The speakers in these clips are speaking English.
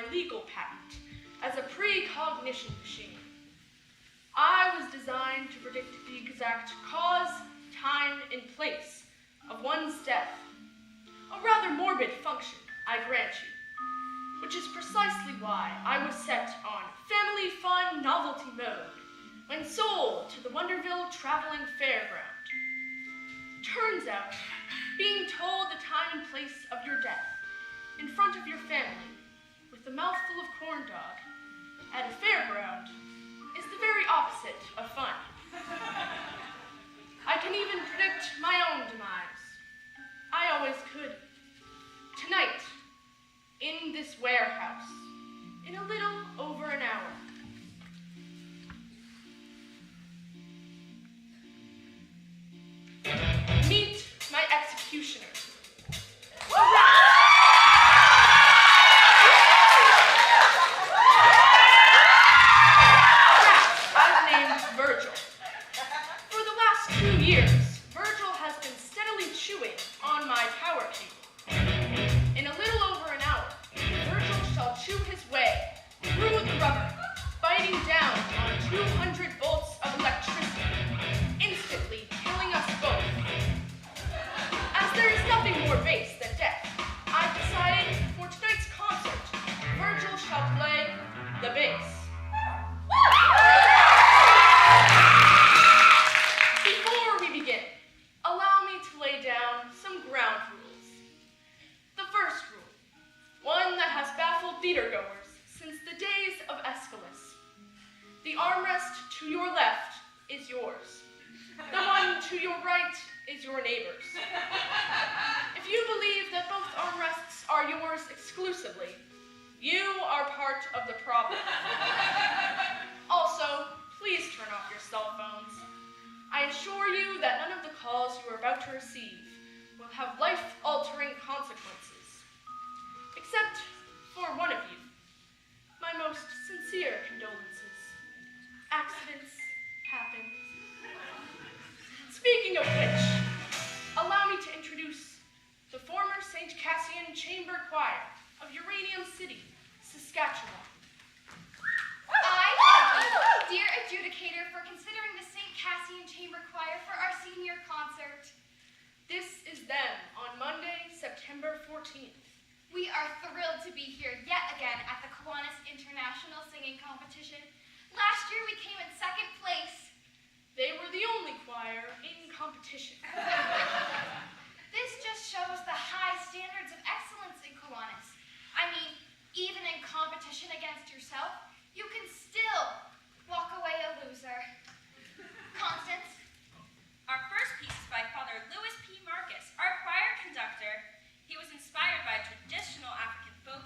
my legal patent as a precognition machine. I was designed to predict the exact cause, time, and place of one's death. A rather morbid function, I grant you, which is precisely why I was set on family fun novelty mode when sold to the Wonderville Traveling Fairground. Turns out, being told the time and place of your death in front of your family with a mouthful of corn dog at a fairground is the very opposite of fun. I can even predict my own demise. I always could. Tonight, in this warehouse, in a little over an hour. Meet my executioner. I've named Virgil. For the last 2 years, Virgil has been steadily chewing on my power cable. In a little over an hour, Virgil shall chew his way through the rubber, biting down on 200 volts of electricity, instantly killing us both. As there is nothing more base than death, I've decided for tonight's concert, Virgil shall play the bass. Before we begin, allow me to lay down some ground rules. The first rule, one that has baffled theatergoers since the days of Aeschylus. The armrest to your left is yours. The one to your right is your neighbor's. If you believe that both armrests are yours exclusively, you are part of the problem. Also, please turn off your cell phones. I assure you that none of the calls you are about to receive will have life-altering consequences. Except for one of you. My most sincere condolences. Accidents happen. Speaking of which, allow me to introduce the former St. Cassian Chamber Choir of Uranium City, Saskatchewan. I thank you, dear adjudicator, for considering the St. Cassian Chamber Choir for our senior concert. This is them on Monday, September 14th. We are thrilled to be here yet again at the Kiwanis International Singing Competition. Last year we came in second place. They were the only choir in competition. This just shows the high standards of excellence in Kiwanis. I mean, even in competition against yourself, you can still walk away a loser. Constance? Our first piece is by Father Louis P. Marcus, our choir conductor. He was inspired by traditional African folk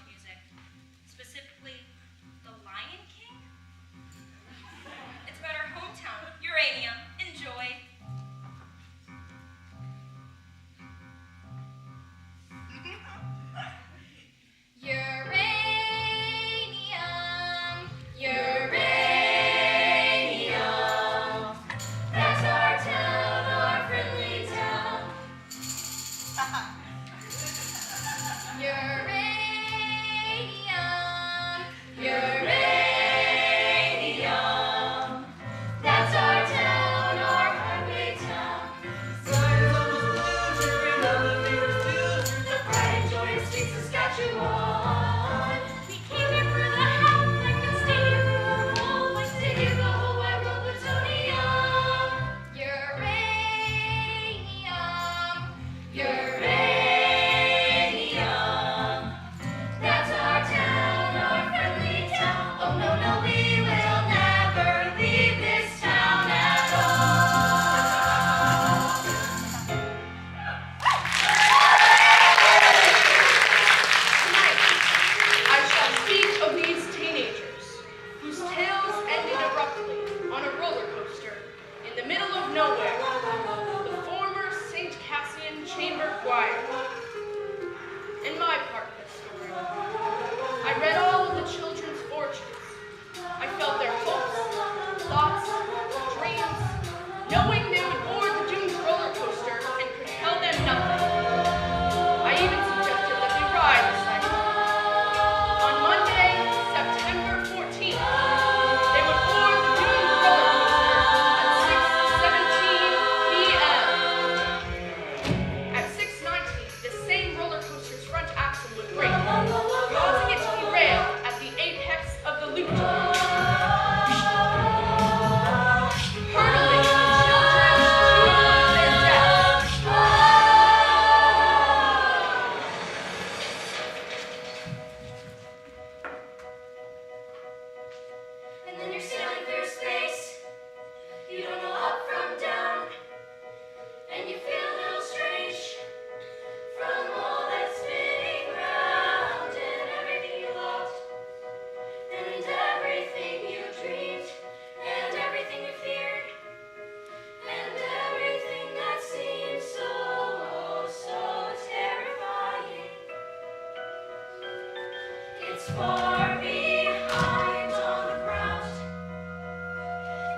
It's far behind on the ground.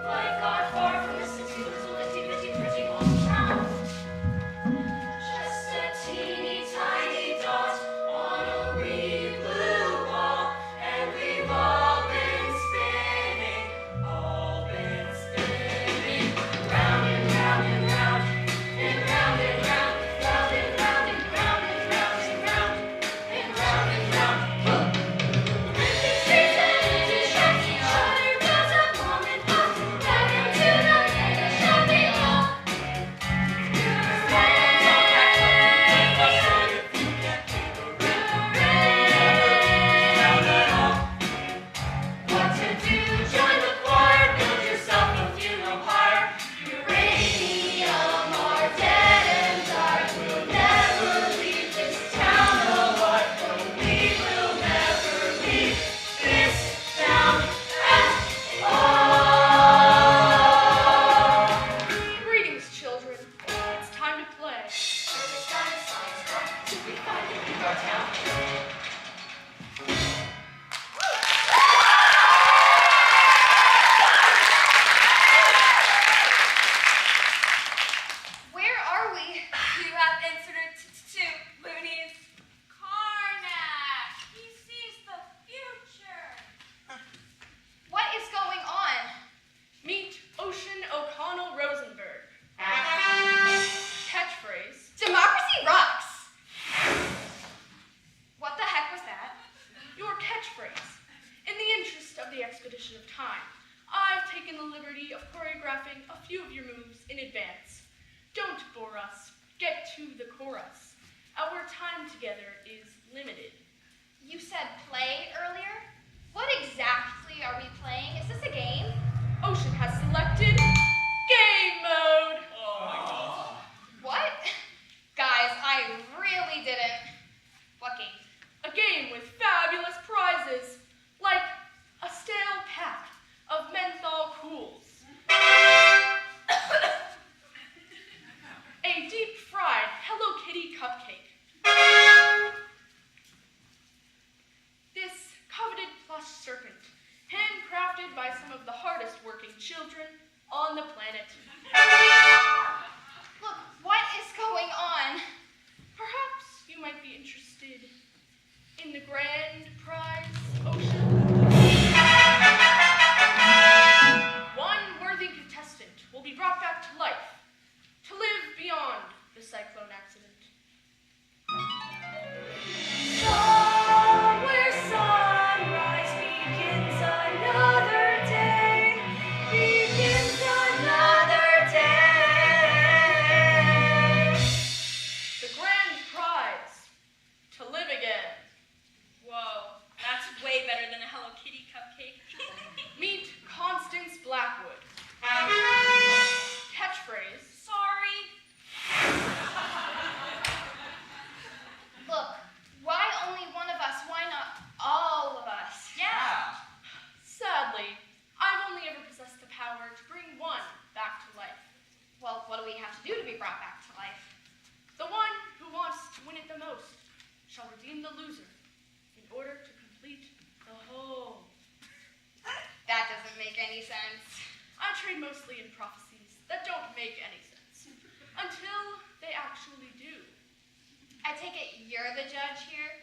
Life got far from the city, little itty-bitty pretty hometown. Just a teeny tiny dot on a wee blue ball, and we've all been spinning, round and round and round, and round and round, round and round and round and round and round, and round and round. Empty streets and empty shacks, shutter bells of mom and pop, back into the mega shopping mall. What to do? Join the choir, build yourself a funeral pyre. Uranium are dead and dark. We'll never leave this town, oh what? But we will never leave this town at all. Greetings, children. It's time to play. It's time to science run. Till we finally leave our town. Where are we? You have incident two, loonies. Karnak, he sees the future. What is going on? Meet Ocean O'Connell Rosenberg. Catchphrase. Democracy rocks! What the heck was that? Your catchphrase. In the interest of the expedition of time, I've taken the liberty of choreographing a few of your moves in advance. Don't bore us. Get to the chorus. Our time together is limited. You said play earlier? What exactly are we playing? Is this a game? Ocean has selected game mode. What? Guys, I really didn't. What game? A game with fabulous prizes, like a stale pack of menthol cools, a deep-fried Hello Kitty cupcake, this coveted plush serpent, handcrafted by some of the hardest working children on the planet. Look, what is going on? Perhaps you might be interested in the grand prize, Ocean. One worthy contestant will be brought back to life to live beyond the cyclone accident. Somewhere sunrise begins another day, begins another day. The grand prize, to live again. Whoa, that's way better than a Hello Kitty cupcake. Meet Constance Blackwood. Catchphrase. Sorry. Look, why only one of us? Why not all of us? Yeah. Sadly, I've only ever possessed the power to bring one back to life. Well, what do we have to do to be brought back to life? The one who wants to win it the most shall redeem the loser in order to complete the whole. That doesn't make any sense. I trade mostly in prophecies that don't make any sense until they actually do. I take it you're the judge here?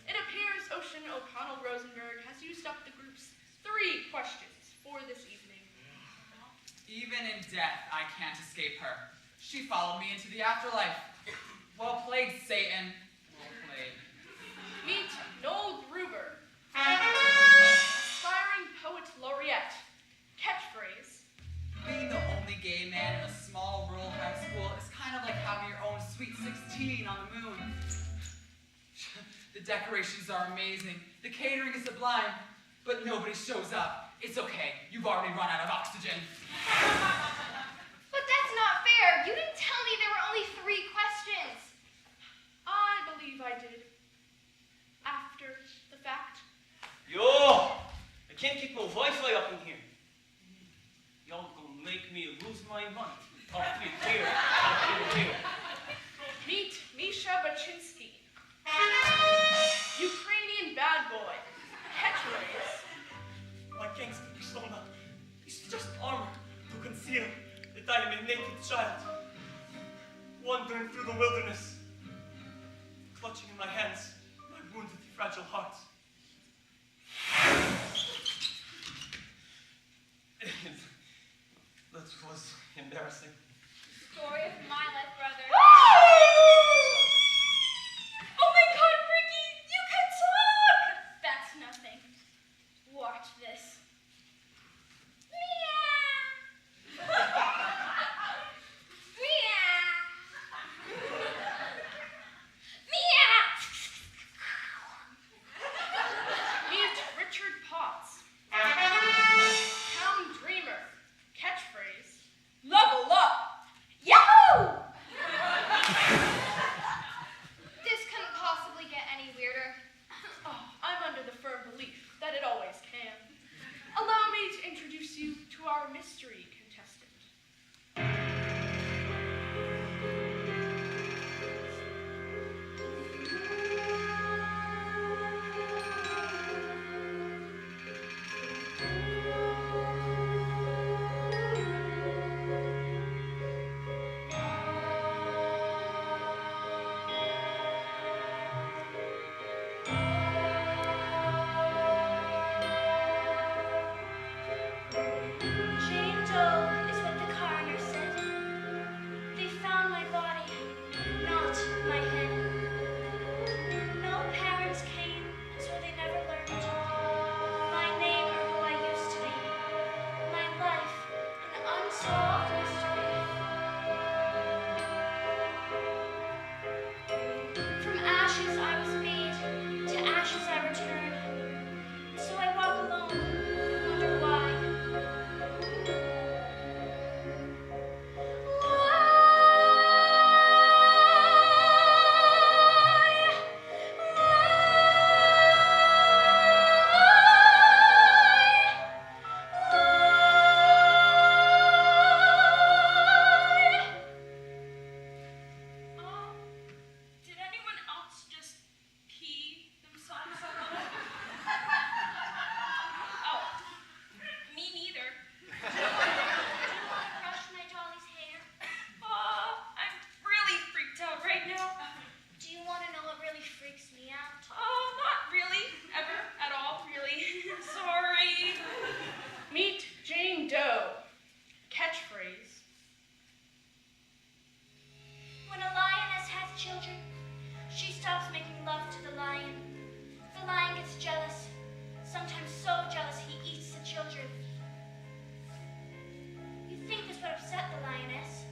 It appears Ocean O'Connell Rosenberg has used up the group's 3 questions for this evening. Even in death, I can't escape her. She followed me into the afterlife. Well played, Satan. Well played. Meet Noel Gruber, aspiring poet laureate. Catchphrase. Being the only gay man in a small rural high school is kind of like having your own sweet 16 on the moon. The decorations are amazing. The catering is sublime. But nobody shows up. It's okay. You've already run out of oxygen. But that's not fair. You didn't tell me there were only 3 questions. I believe I did. After the fact. Yo! I can't keep no Wi-Fi up in here. Y'all gonna make me lose my mind. Up in here. Up in here. Meet Misha Baczynski. I am a naked child, wandering through the wilderness, clutching in my hands my wounded, fragile heart. That was embarrassing. Story of my life, brother. Oh my God, Ricky, you can talk! That's nothing. Watch this. Meow. Meow. Meow. Meet Richard Potts. Town dreamer. Catchphrase. Level up. Yahoo! This couldn't possibly get any weirder. Oh, I'm under the firm belief that it always can. Allow me to introduce you to our mystery contestant. Jane Doe is what the coroner said. They found my body, not my head. No parents came, so they never learned my name or who I used to be. My life, an unsolved mystery. From ashes I was made, to ashes I return. So I walk alone, wonder why. Did anyone else just pee themselves a little? Oh, me neither. Brush my dolly's hair. I'm really freaked out right now. Do you want to know what really freaks me out? Not really, ever, at all, really. Sorry. Meet Jane Doe. Catchphrase. When a lioness has children, she stops making love to the lion. The lion gets jealous, sometimes so jealous he eats the children. You'd think this would upset the lioness.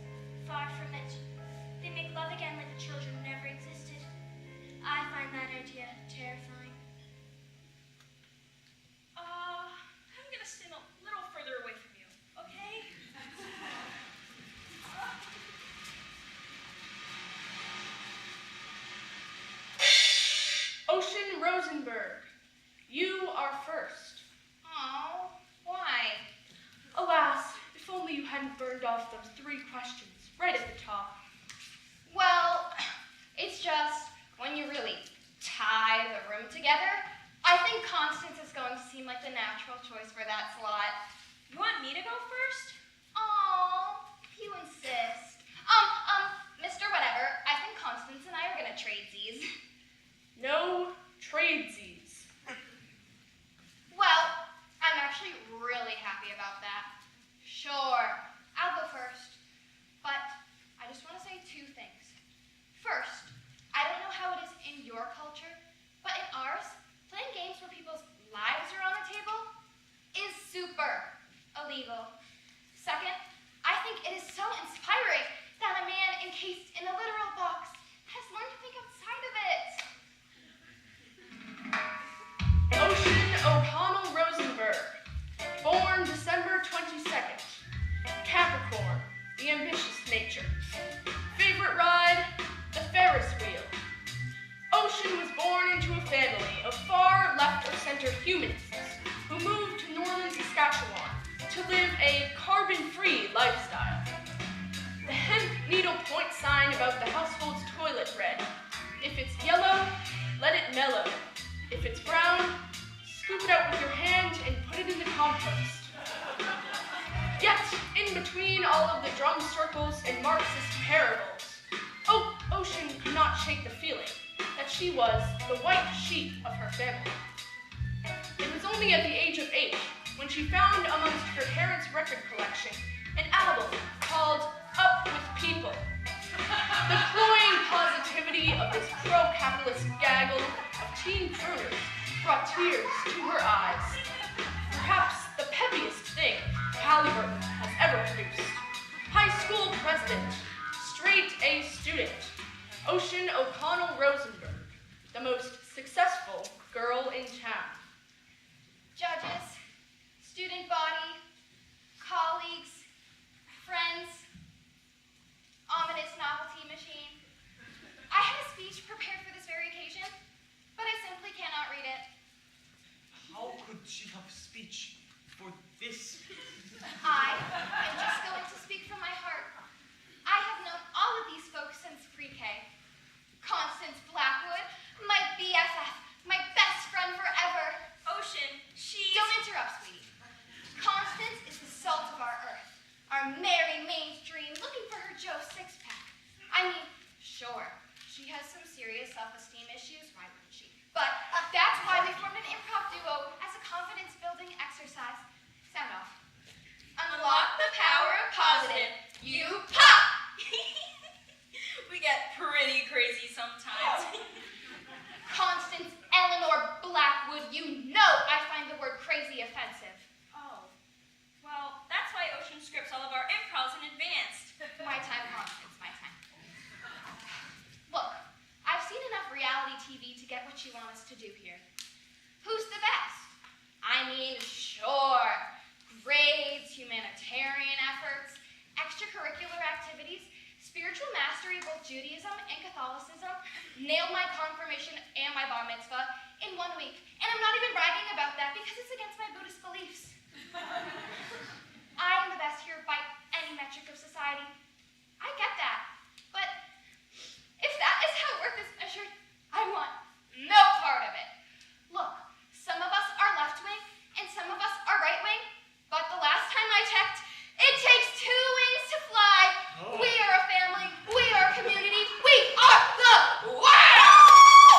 Far from it. They make love again like the children never existed. I find that idea terrifying. I'm gonna stand a little further away from you, okay? Ocean Rosenberg. You are first. Oh, why? Alas, if only you hadn't burned off those 3 questions right at the top. Well, it's just when you really tie the room together, I think Constance is going to seem like the natural choice for that slot. You want me to go first? Oh, if you insist. Mr. Whatever, I think Constance and I are gonna trade these. No tradesies. Well, I'm actually really happy about that. Sure, I'll go first. But I just want to say 2 things. First, I don't know how it is in your culture, but in ours, playing games where people's lives are on the table is super illegal. Second, I think it is so inspiring that a man encased in a literal box has learned to think outside of it. Ocean O'Connell Rosenberg. Born December 22nd. Capricorn, the ambitious nature. Favorite ride? The Ferris wheel. Ocean was born into a family of far left of center humanists who moved to Northern Saskatchewan to live a carbon-free lifestyle. The hemp needle point sign above the household's toilet read, "If it's yellow, let it mellow. If it's brown, scoop it out with your hand and put it in the compost." Yet, in between all of the drum circles and Marxist parables, Ocean could not shake the feeling that she was the white sheep of her family. It was only at the age of 8 when she found amongst her parents' record collection an album called Up With People. The cloying positivity of this pro-capitalist gaggle of teen crooners brought tears to her eyes. Perhaps the peppiest thing Halliburton has ever produced. High school president, straight A student, Ocean O'Connell Rosenberg, the most successful girl in town. Judges, student body, colleagues, friends, ominous novelty machine. I had a speech prepared for this very occasion, but I simply cannot read it. How could she have speech for this? I am just going to speak from my heart. I have known all of these folks since pre-K. Constance Blackwood, my BFF, my best friend forever. Ocean, she's... Don't interrupt, sweetie. Constance is the salt of our earth, our merry mainstream looking for her Joe six-pack. I mean, sure, she has some serious self-esteem issues, why wouldn't she? But that's why we formed an improv duo as a confidence-building exercise. Sound off. Unlock the power of positive. You pop! We get pretty crazy sometimes. Constance Eleanor Blackwood, you know I find the word crazy offensive. Oh, well, that's why Ocean scripts all of our improvs in advance. My time, Constance, my time. Look, I've seen enough reality TV to get what you want us to do here. Who's the best? I mean, sure. Grades, humanitarian efforts, extracurricular activities, spiritual mastery of both Judaism and Catholicism, nailed my confirmation and my bar mitzvah in 1 week. And I'm not even bragging about that because it's against my Buddhist beliefs. I am the best here by any metric of society. I get that. But if that is how worth is measured, I want no part of it. Look, some of us are left-wing and some of us are right-wing, but the last time I checked, it takes 2 wings to fly. We are a family. We are a community. We are the world!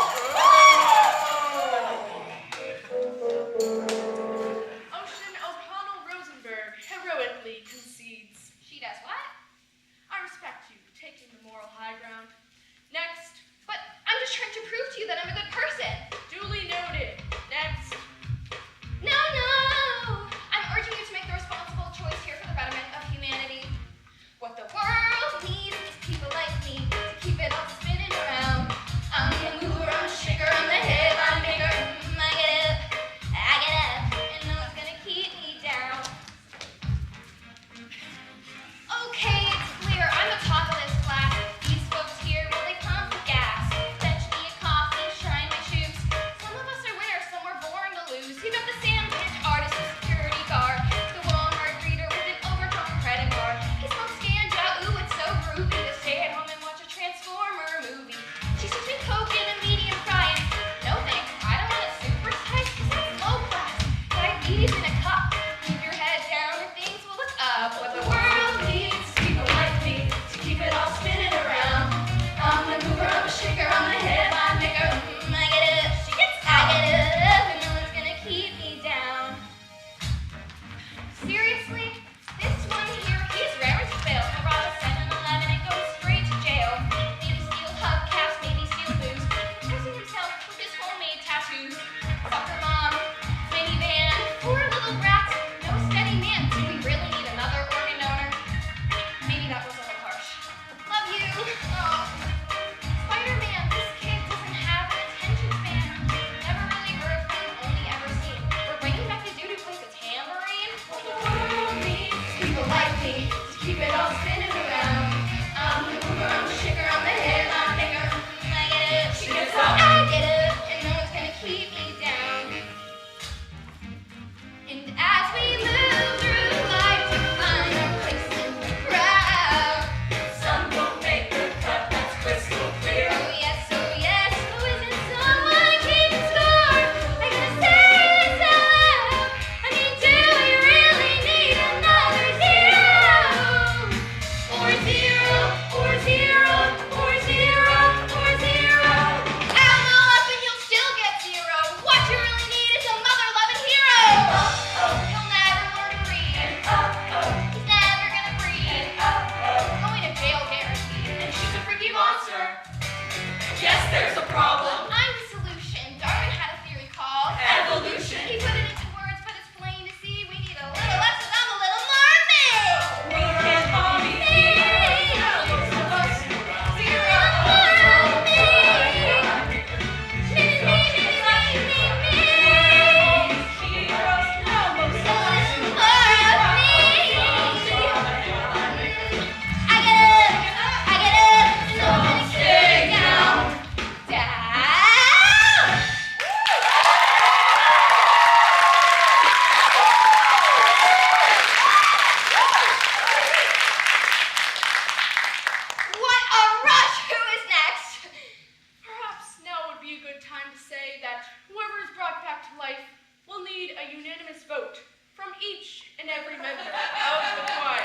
time to say that whoever is brought back to life will need a unanimous vote from each and every member of the choir.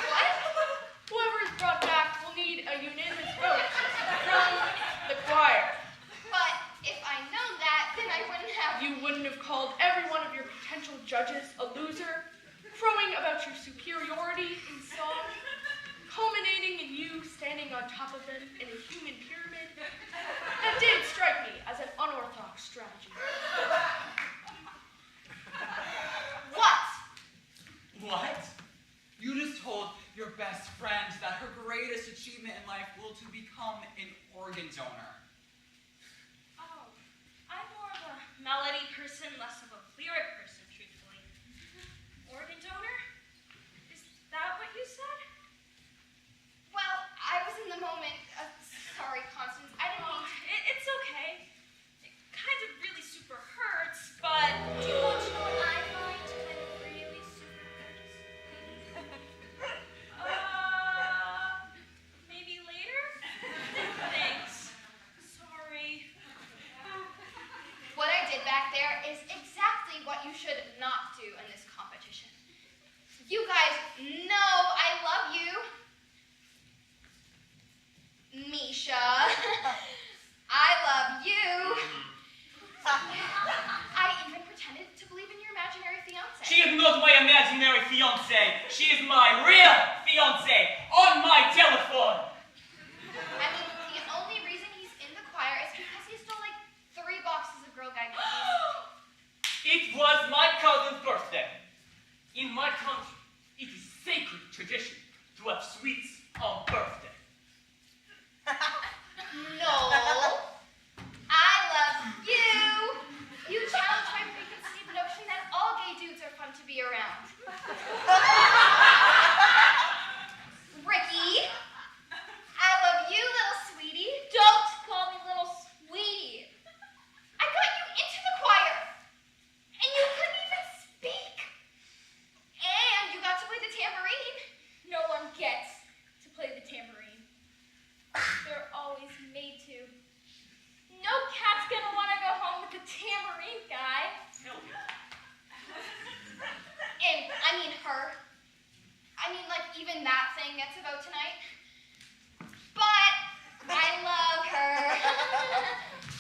What? Whoever is brought back will need a unanimous vote from the choir. But if I'd known that, then I wouldn't have. You wouldn't have called every one of your potential judges a loser, crowing about your superiority in song, culminating in you standing on top of them in a human pyramid. That did strike me as an unorthodox strategy. What? What? You just told your best friend that her greatest achievement in life will to become an organ donor. Oh, I'm more of a melody person, less of a lyric person, truthfully. Organ donor? Is that what you said? Well, I was in the moment. Sorry, Constance. I didn't Oh, mean to. it's okay. It kind of really super hurts, but Do you want to know what I find kind of really super hurts? maybe later? Thanks. Sorry. What I did back there is exactly what you should not do in this competition. You guys know I love you. Misha. I love you. I even pretended to believe in your imaginary fiance. She is not my imaginary fiance. She is my real fiance on my telephone. I mean, the only reason he's in the choir is because he stole like 3 boxes of Girl Guide cookies. It was my cousin's birthday. In my country, it is sacred tradition to have sweets on birthday. No. I love you. You challenge my preconceived notion that all gay dudes are fun to be around. Ricky, I love you, little sweetie. Don't call me little sweetie. I got you into the choir, and you couldn't even speak. And you got to play the tambourine. No one gets to play the tambourine. They're always made to. No cat's gonna want to go home with the tambourine guy. Hell yeah. And I mean her. I mean, like, even that thing gets a vote tonight. But I love her.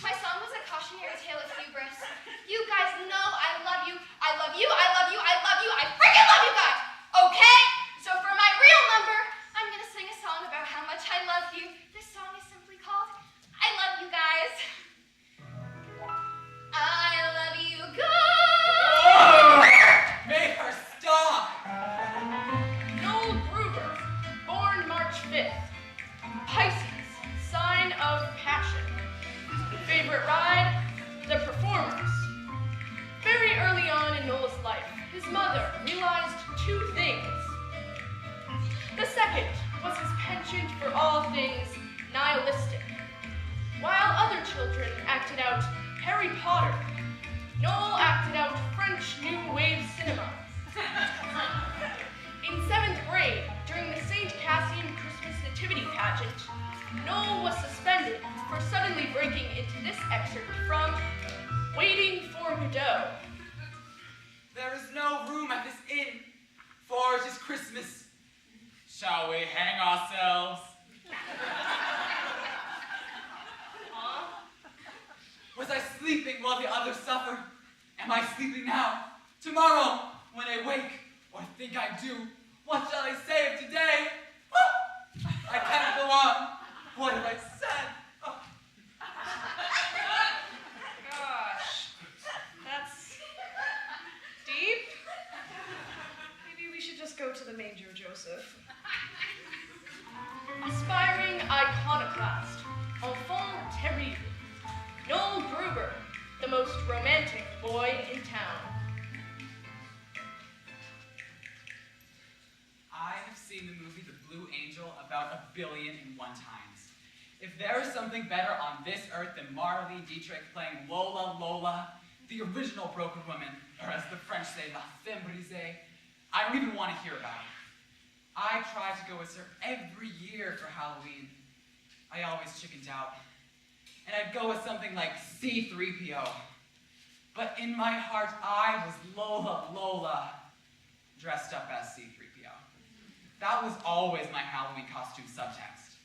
My song was a cautionary tale of hubris. You guys know I love you. I love you. I love you. I love you. I freaking love you guys. Okay? So for my real number, I'm gonna sing a song about how much I love you. This song is simply called I Love You Guys. I love you guys. Make her stop! Noel Gruber, born March 5th. Pisces, sign of passion. Favorite ride? The Performers. Very early on in Noel's life, his mother realized 2 things. The second was his penchant for all things nihilistic. While other children acted out Harry Potter, Noel acted out French New Wave cinema. In 7th grade, during the St. Cassian Christmas Nativity pageant, Noel was suspended for suddenly breaking into this excerpt from Waiting for Godot. There is no room at this inn, for it is Christmas. Shall we hang ourselves? Huh? Was I sleeping while the others suffered? Am I sleeping now? Tomorrow, when I wake, or think I do, what shall I say of today? Oh, I cannot go on. What have I said? Oh. Gosh, that's deep. Maybe we should just go to the manger, Joseph. Aspiring iconoclast, enfant terrible, Noel Gruber, the most romantic boy in town. I have seen the movie The Blue Angel about 1 billion and 1 times. If there is something better on this earth than Marlene Dietrich playing Lola Lola, the original broken woman, or as the French say, la femme brisée, I don't even want to hear about it. I try to go with her every year for Halloween, I always chickened out. And I'd go with something like C-3PO. But in my heart, I was Lola, dressed up as C-3PO. That was always my Halloween costume subtext.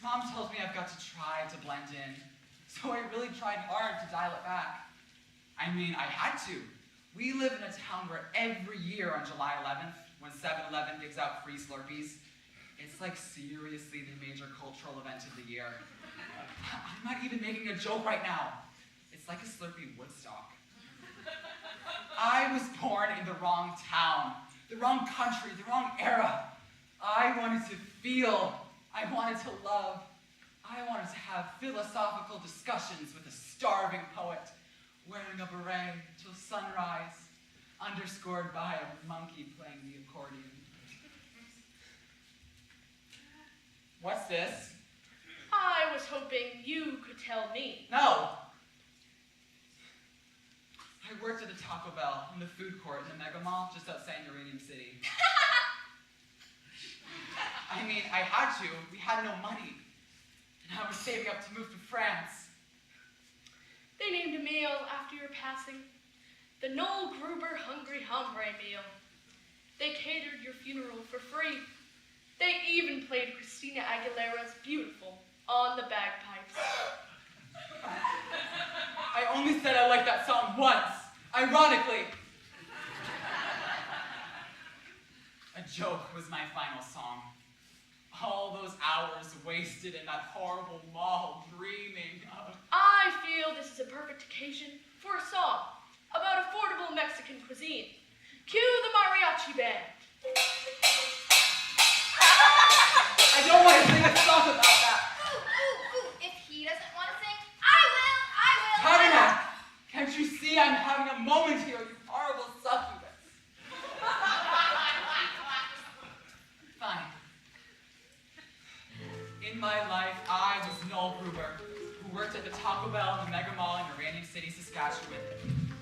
Mom tells me I've got to try to blend in, so I really tried hard to dial it back. I mean, I had to. We live in a town where every year on July 11th, when 7-Eleven gives out free Slurpees, it's like seriously the major cultural event of the year. I'm not even making a joke right now. It's like a Slurpee Woodstock. I was born in the wrong town, the wrong country, the wrong era. I wanted to feel, I wanted to love, I wanted to have philosophical discussions with a starving poet wearing a beret till sunrise, underscored by a monkey playing the accordion. What's this? I was hoping you could tell me. No! I worked at the Taco Bell in the food court in the Mega Mall just outside Uranium City. I mean, I had to. We had no money. And I was saving up to move to France. They named a meal after your passing, the Noel Gruber Hungry Hombre meal. They catered your funeral for free. They even played Christina Aguilera's Beautiful on the bagpipes. I only said I liked that song once, ironically. A joke was my final song. All those hours wasted in that horrible mall dreaming of... I feel this is a perfect occasion for a song about affordable Mexican cuisine. Cue the mariachi band. I don't want to sing a song about that. Ooh. If he doesn't want to sing, I will. Tabernacle, can't you see I'm having a moment here, you horrible succubus? Fine. In my life, I was Noel Gruber, who worked at the Taco Bell in the Mega Mall in Uranium City, Saskatchewan.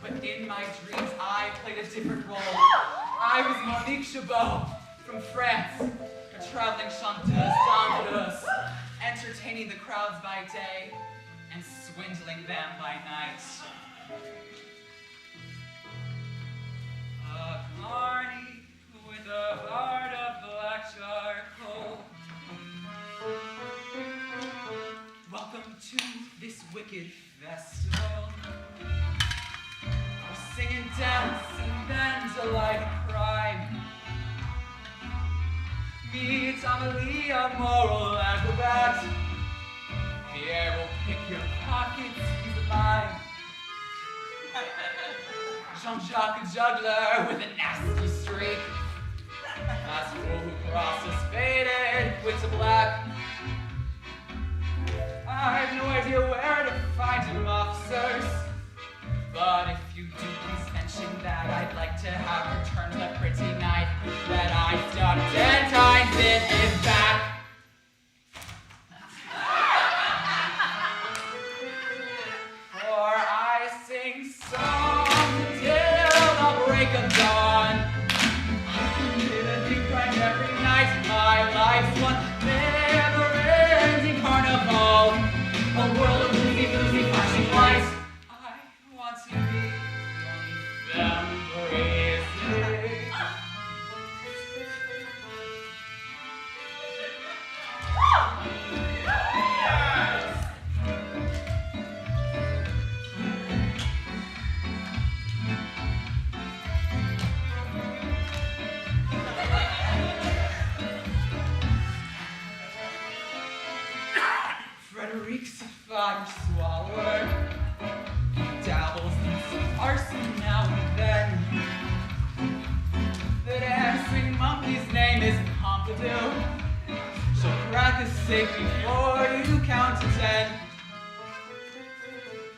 But in my dreams, I played a different role. I was Monique Chabot from France, a traveling chanteuse danseuse, entertaining the crowds by day and swindling them by night. A carny with a heart of black charcoal. Welcome to this wicked festival. We sing and dance and then delight in crime. Meet Amelie, a moral acrobat. Pierre will pick your pockets, he's a mime. Jean-Jacques, a juggler with a nasty streak. Last fool who crosses faded with the black. I have no idea where to find him, officers. But if you do, please mention that I'd like to have returned the pretty knife that I stuck 10 times in his back. For I sing songs till the break of dawn. I commit a new crime every night. My life's one never-ending carnival. A world of boozy, flashing lights. I want to be embracing. Frederick's a fire swallower, dabbles in some arson now and then. The dancing monkey's name is Pompidou. She'll crack a safe before you count to 10.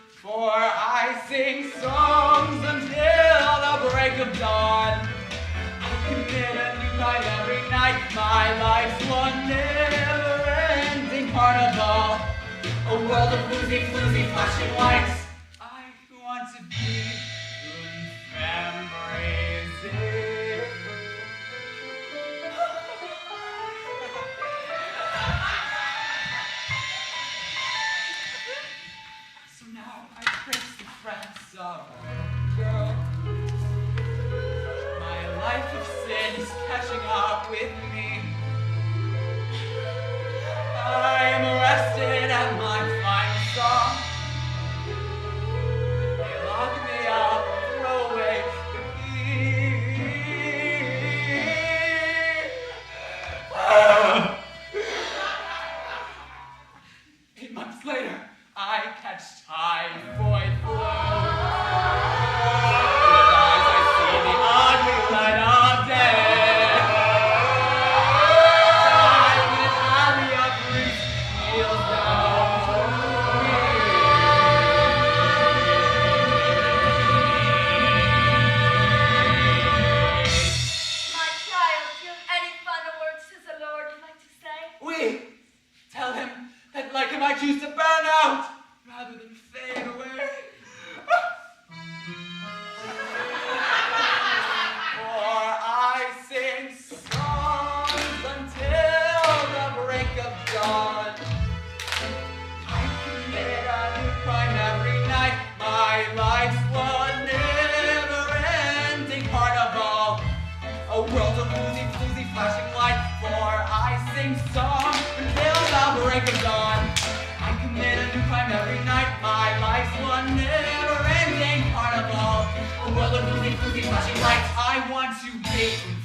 For I sing songs until the break of dawn. I commit a new crime every night. My life's one never-ending carnival. A world of woozy, floozy, flashing lights. I want to be embraced. me. Tell him that like him I choose to burn out rather than fade away. For I sing songs until the break of dawn. I commit a new crime every night. My life's one never-ending carnival. A world of woozy, floozy, flashing light. For I sing songs until the break of dawn. I commit a new crime every night. My life's one never-ending carnival. A world of woozy, floozy, flashing lights. I want to be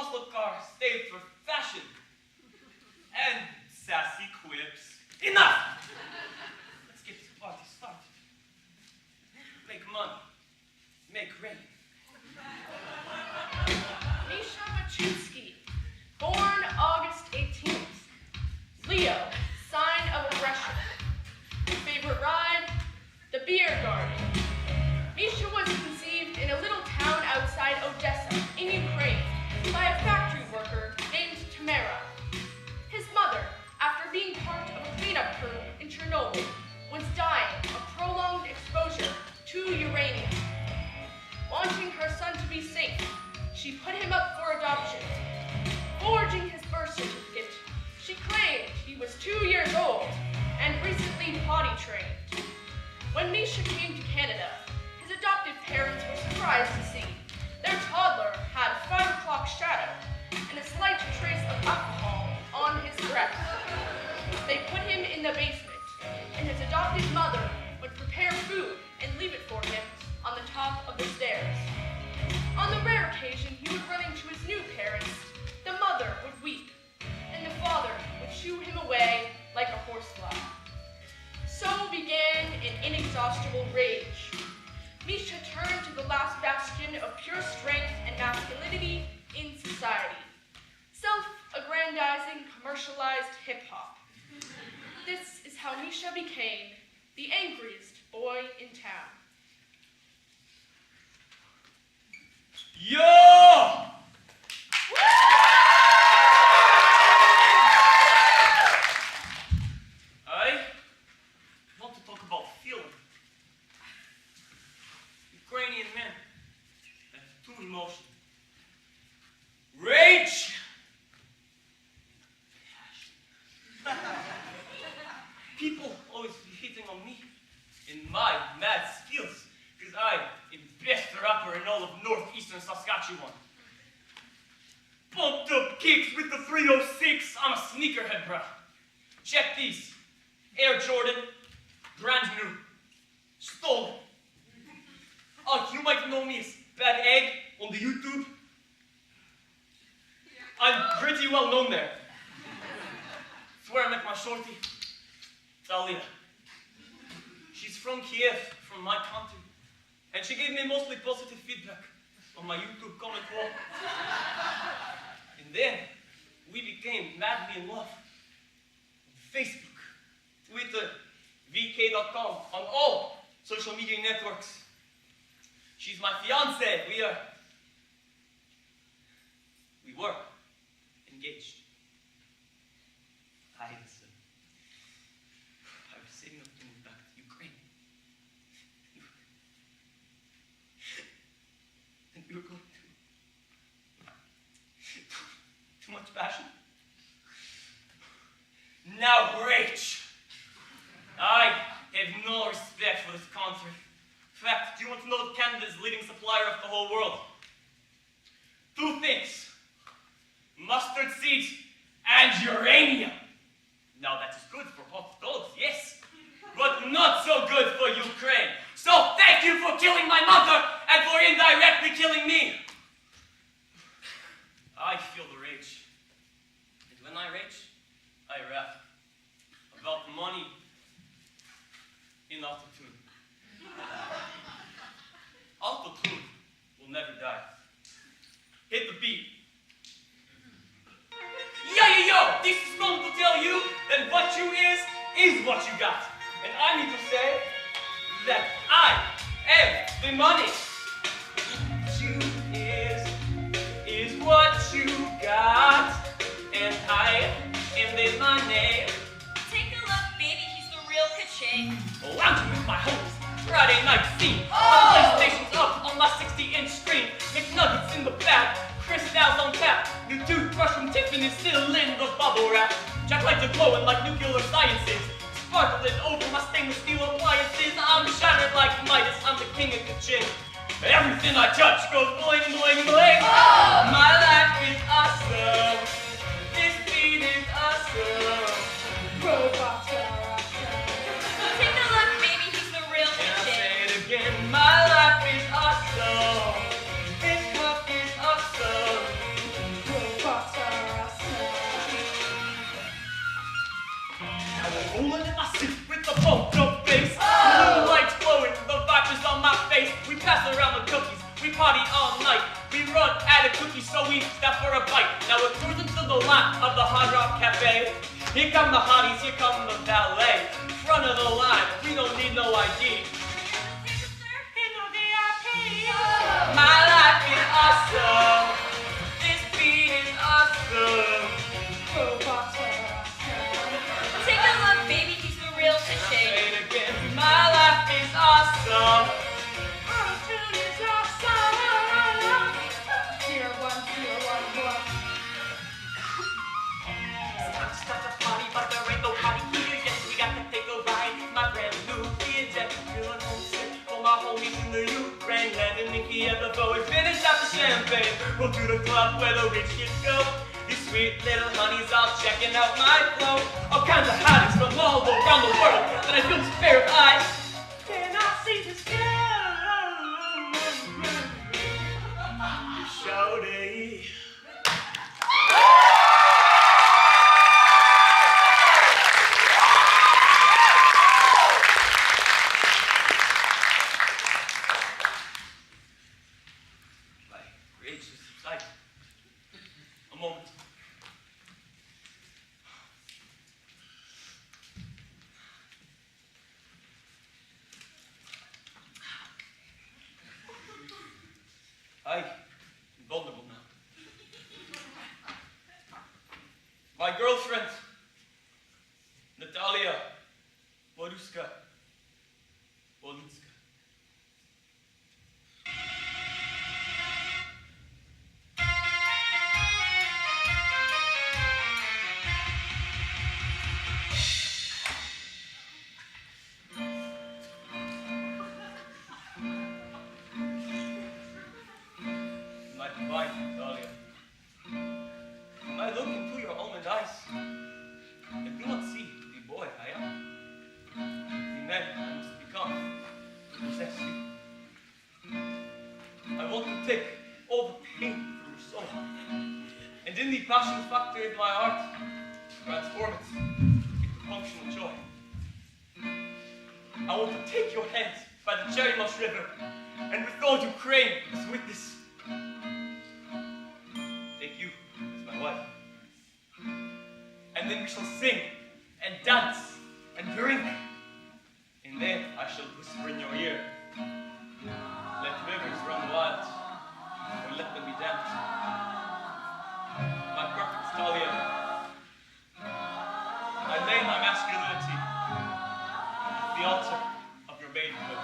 muscle car stayed for fashion and sassy quips. Enough! Let's get this party started. Make money. Make rain. Misha Machutsky, born August 18th. Leo, sign of aggression. Favorite ride? The beer garden. Misha was conceived in a little town outside Odessa, in Ukraine, by a factory worker named Tamara. His mother, after being part of a cleanup crew in Chernobyl, was dying of prolonged exposure to uranium. Wanting her son to be safe, she put him up for adoption. Forging his birth certificate, she claimed he was 2 years old and recently potty trained. When Misha came to Canada, his adopted parents were surprised to see their toddler had a 5 o'clock shadow and a slight trace of alcohol on his breath. They put him in the basement, and his adopted mother would prepare food and leave it for him on the top of the stairs. On the rare occasion he would run into his new parents, the mother would weep, and the father would shoo him away like a horsefly. So began an inexhaustible rage. Misha turned to the last bastion of pure strength and masculinity in society. Self-aggrandizing, commercialized hip-hop. This is how Misha became the angriest boy in town. Yo! I want to talk about feeling. Ukrainian men have two emotions. Rage! Passion. People always be hitting on me in my mad skills, because I am best rapper in all of northeastern Saskatchewan. Pumped up kicks with the 306, I'm a sneakerhead, bruh. Check these. Air Jordan, brand new. Stolen. Oh, you might know me as Bad Egg on the YouTube. I'm pretty well known there. It's where I met my shorty, Talia. She's from Kiev, from my country, and she gave me mostly positive feedback on my YouTube comment wall. And then we became madly in love. Facebook, Twitter, VK.com, on all social media networks. She's my fiance. We were engaged. I was saving up to move back to Ukraine. And we were going too much passion. Now rage. I have no respect for this country. In fact, do you want to know Canada's leading supplier of the whole world? Two things. Mustard seeds and uranium. Now that is good for hot dogs, yes, but not so good for Ukraine. So thank you for killing my mother and for indirectly killing me. I feel the rage. And when I rage, I rap about money in autotune. Autotune will never die. Hit the beat. Yo! This is going to tell you that what you is what you got. And I need to say that I am the money. What you is what you got. And I am the money. Take a look, baby, he's the real ka-ching. Lounging with my homies, Friday night scene. My PlayStation's up on my 60-inch screen. McNuggets in the bag, Crystals on tap. New toothbrush from Tiffany's still in the bubble wrap. Jack lights are glowing like nuclear sciences. Sparkling over my stainless steel appliances. I'm shining like Midas, I'm the king of ka-ching. Everything I touch goes bling, bling, bling. Oh! My life is awesome. This beat is awesome. Robots are awesome. Take a look, baby, he's the real And I ka-ching. say it again, my life is awesome. This cup is awesome. so we stop for a bite. Now we're cruising to the lot of the Hard Rock Cafe. Here come the hotties, here come the valet. Front of the line, we don't need no ID. My life is awesome. This beat is awesome. Take a look, baby, he's the real Say shit. it again. My life is awesome. Start a party, but there ain't no party here. Yes, we got to take a ride. My brand new VJ, feeling homesick. All my homies in the Ukraine, Land and Nikki ever though we finish out the champagne. We'll do the club where the rich kids go. These sweet little honeys all checking out my flow. All kinds of hotties from all around the world that I feel this pair of eyes. Can I see this girl? Shawty. My rage is subsided. A moment. I'm vulnerable now. My girlfriend, Natalia Moruska Wolinska. My divine Natalia, when I look into your almond eyes, I do not see the boy I am, the man I must become to possess you. I want to take all the pain from your soul, and in the passion factory of my heart, transform it into functional joy. I want to take your hands by the Cherry Moss River, and with all Ukraine as witness, take you as my wife. And then we shall sing and dance and drink. And then I shall whisper in your ear, let rivers run wild, or let them be damped. My perfect Talia, I lay my masculinity at the altar of your maidenhood.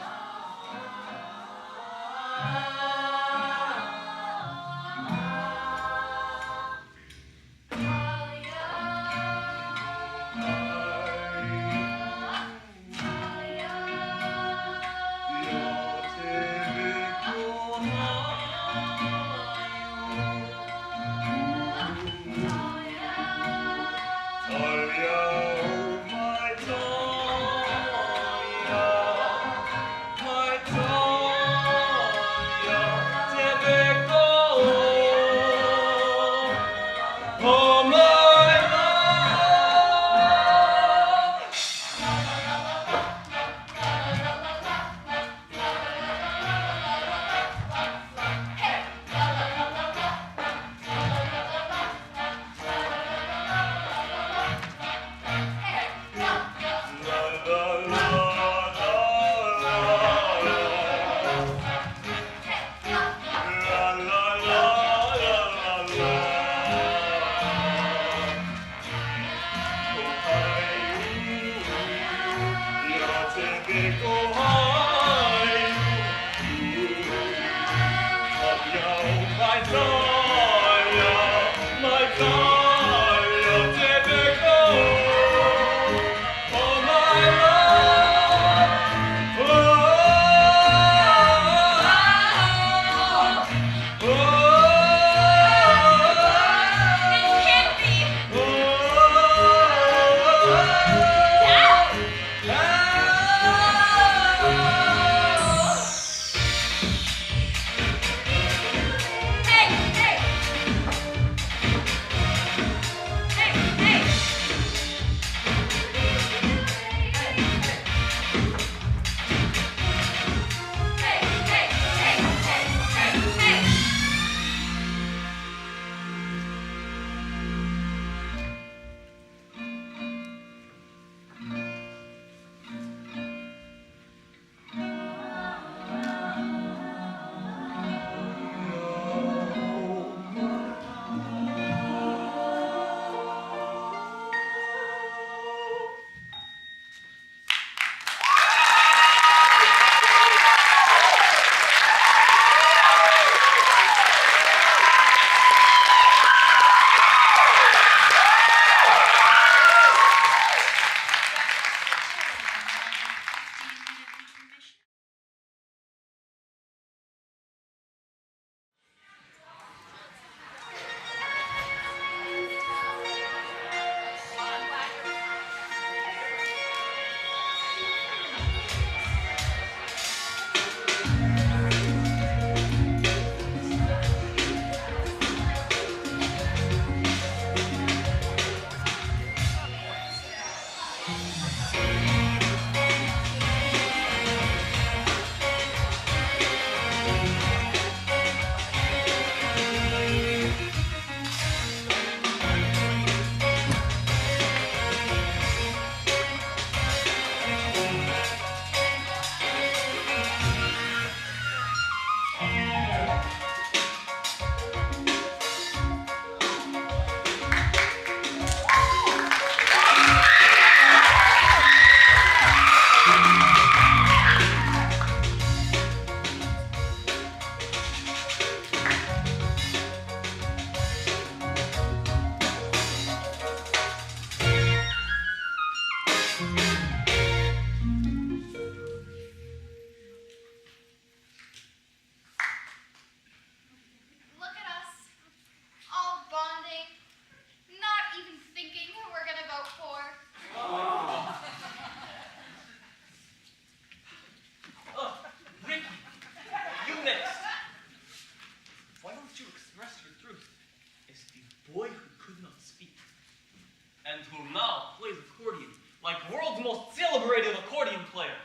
and who now plays accordion like world's most celebrated accordion player.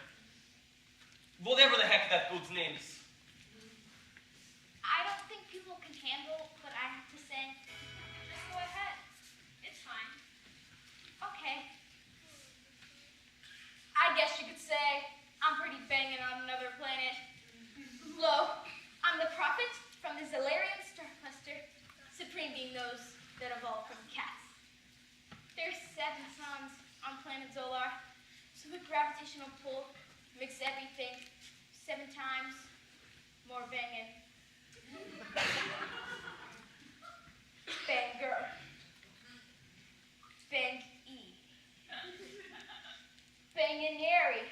Whatever the heck that dude's name is. I don't think people can handle what I have to say. Just go ahead. It's fine. Okay. I guess you could say I'm pretty banging on another planet. Lo, I'm the prophet from the Zalarian star cluster, supreme being those that evolved from cats. There's 7 suns on planet Zolar, so the gravitational pull makes everything 7 times more banging. Banger. Bang-E. Banganary.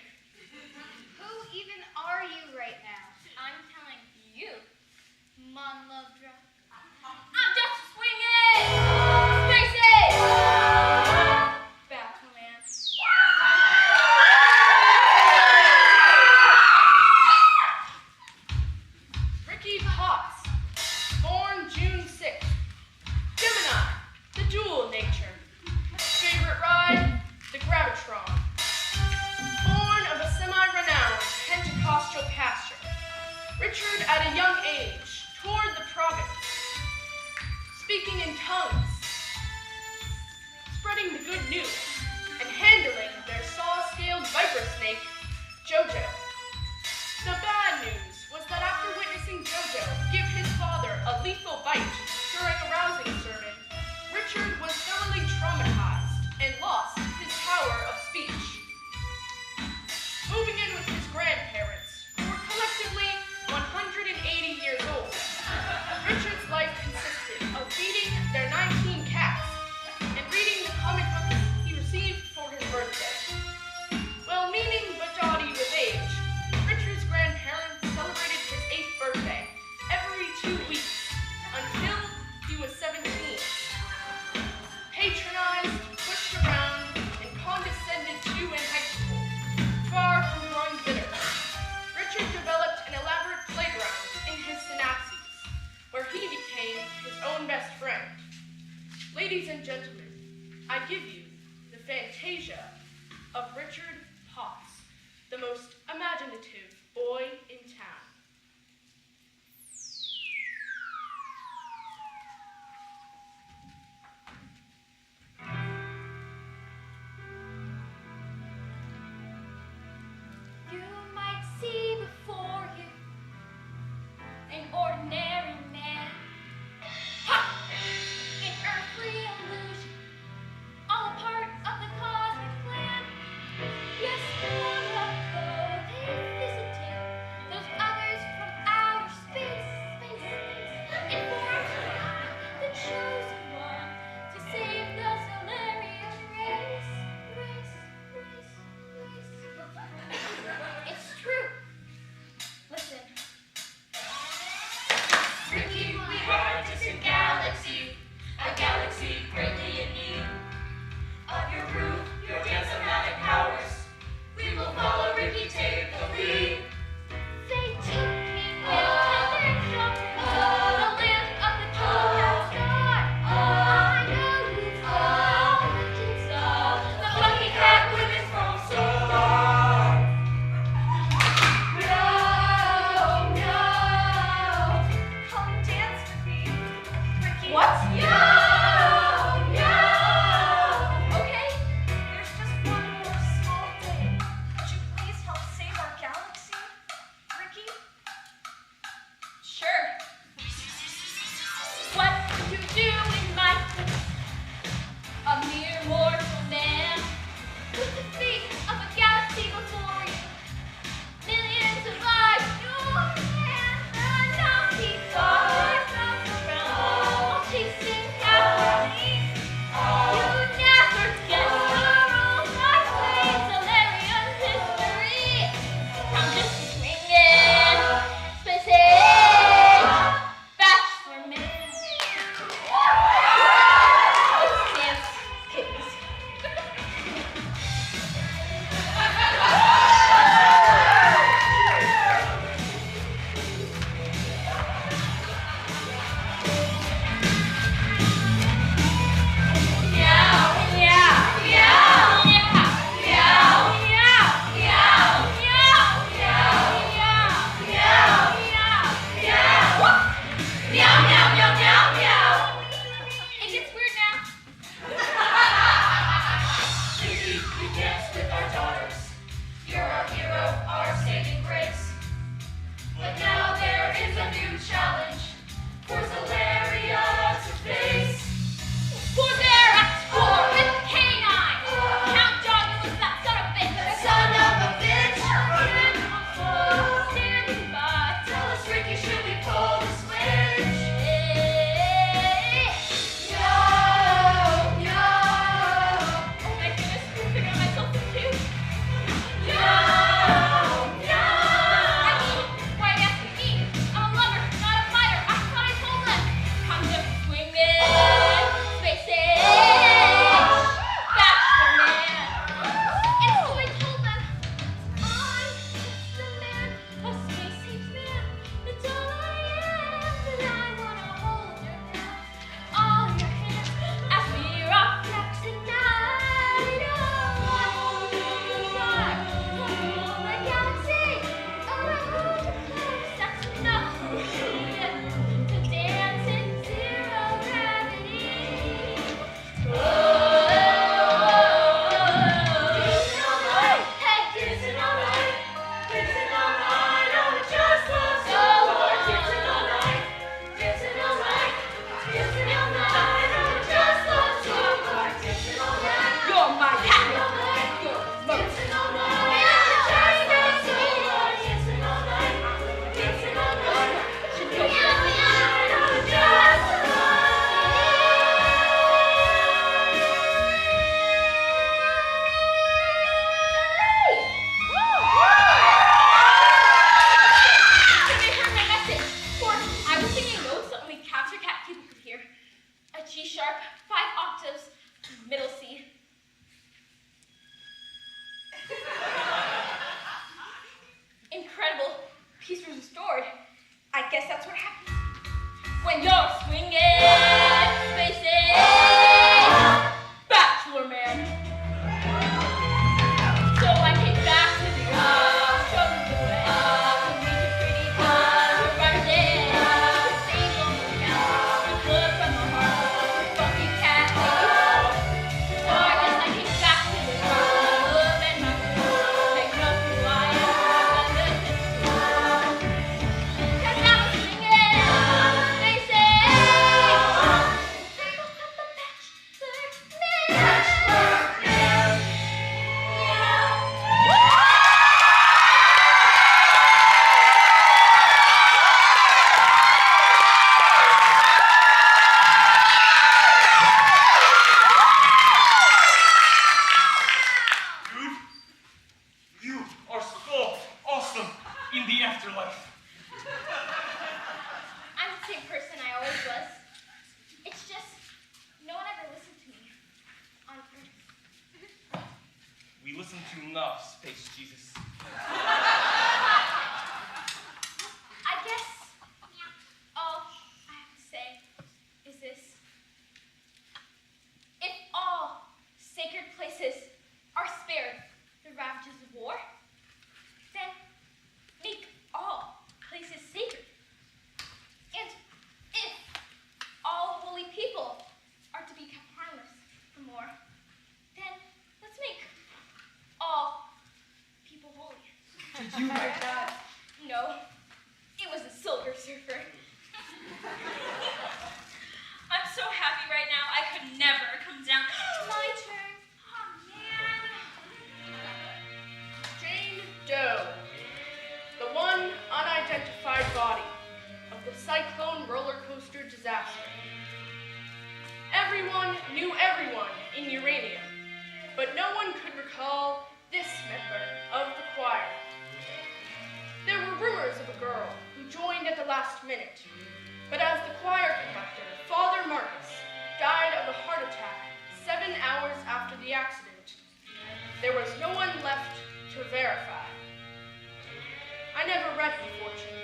Who even are you right now? I'm telling you, Mon Love Drug. I'm just swinging! Spaces! Batman. Ricky Potts, born June 6th. Gemini, the dual nature. Favorite ride, the Gravitron. Born of a semi-renowned Pentecostal pastor, Richard at a young age toured the province, speaking in tongues, spreading the good news, and handling their saw-scaled viper snake, Jojo. The bad news was that after witnessing Jojo give his father a lethal bite during a rousing sermon, Richard was thoroughly traumatized and lost his power of speech. Moving in with his grandparents, who were collectively 180 years old, Richard's life consisted of feeding their 19 cats and reading the comic books he received for his birthday. Well-meaning but dotty with age, Richard's grandparents celebrated his 8th birthday every 2 weeks until he was 17. Patronized, pushed around, and condescended to in high school, far from growing bitter, Richard developed an elaborate playground in his synapses, where he became his own best friend. Ladies and gentlemen, I give you the Fantasia of Richard Potts, the most imaginative boy in town. You might see before you an ordinary man. Ha! An earthly illusion, all a part of the cosmic plan. Yes, long ago they visited octaves, middle C. Incredible. Peace was restored. I guess that's what happens when you're swinging spaces. Bachelor man. So I came back to the earth, showed me the way. To meet you pretty girls, you're rising. Sing on the couch, the blood from my heart, funky cat. So I guess I came back to the love and my groove. They know who I am, I listen to. 'Cause I was singing spaces. Dude, you are so awesome in the afterlife. I'm the same person I always was. It's just no one ever listened to me on earth. We listen to enough, Space Jesus. I guess all I have to say is this. If all sacred places are spared the ravages of war, then make all places sacred. And if all holy people are to be kept harmless from war, then let's make all people holy. Did you write that? No, it was a Silver Surfer. I'm so happy right now. I could never come down. My turn. Oh, man. Jane Doe, the one unidentified body of the Cyclone roller coaster disaster. Everyone knew everyone in Uranium, but no one could recall this member of the choir. There were rumors of a girl who joined at the last minute, but as the choir conductor, Father Marcus, died of a heart attack 7 hours after the accident, there was no one left to verify. I never read her fortune.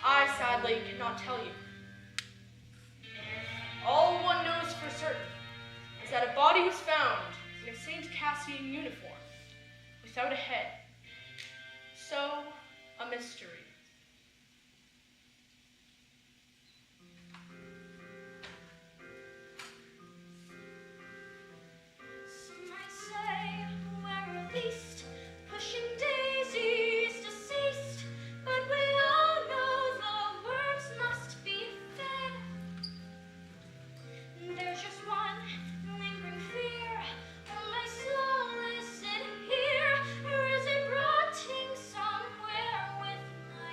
I sadly cannot tell you. All one knows for certain is that a body was found in a St. Cassian uniform without a head. So, a mystery. Some might say we're released, pushing daisies deceased, but we all know the worms must be fed. There's just one lingering fear. My soul is in here, or is it rotting somewhere with my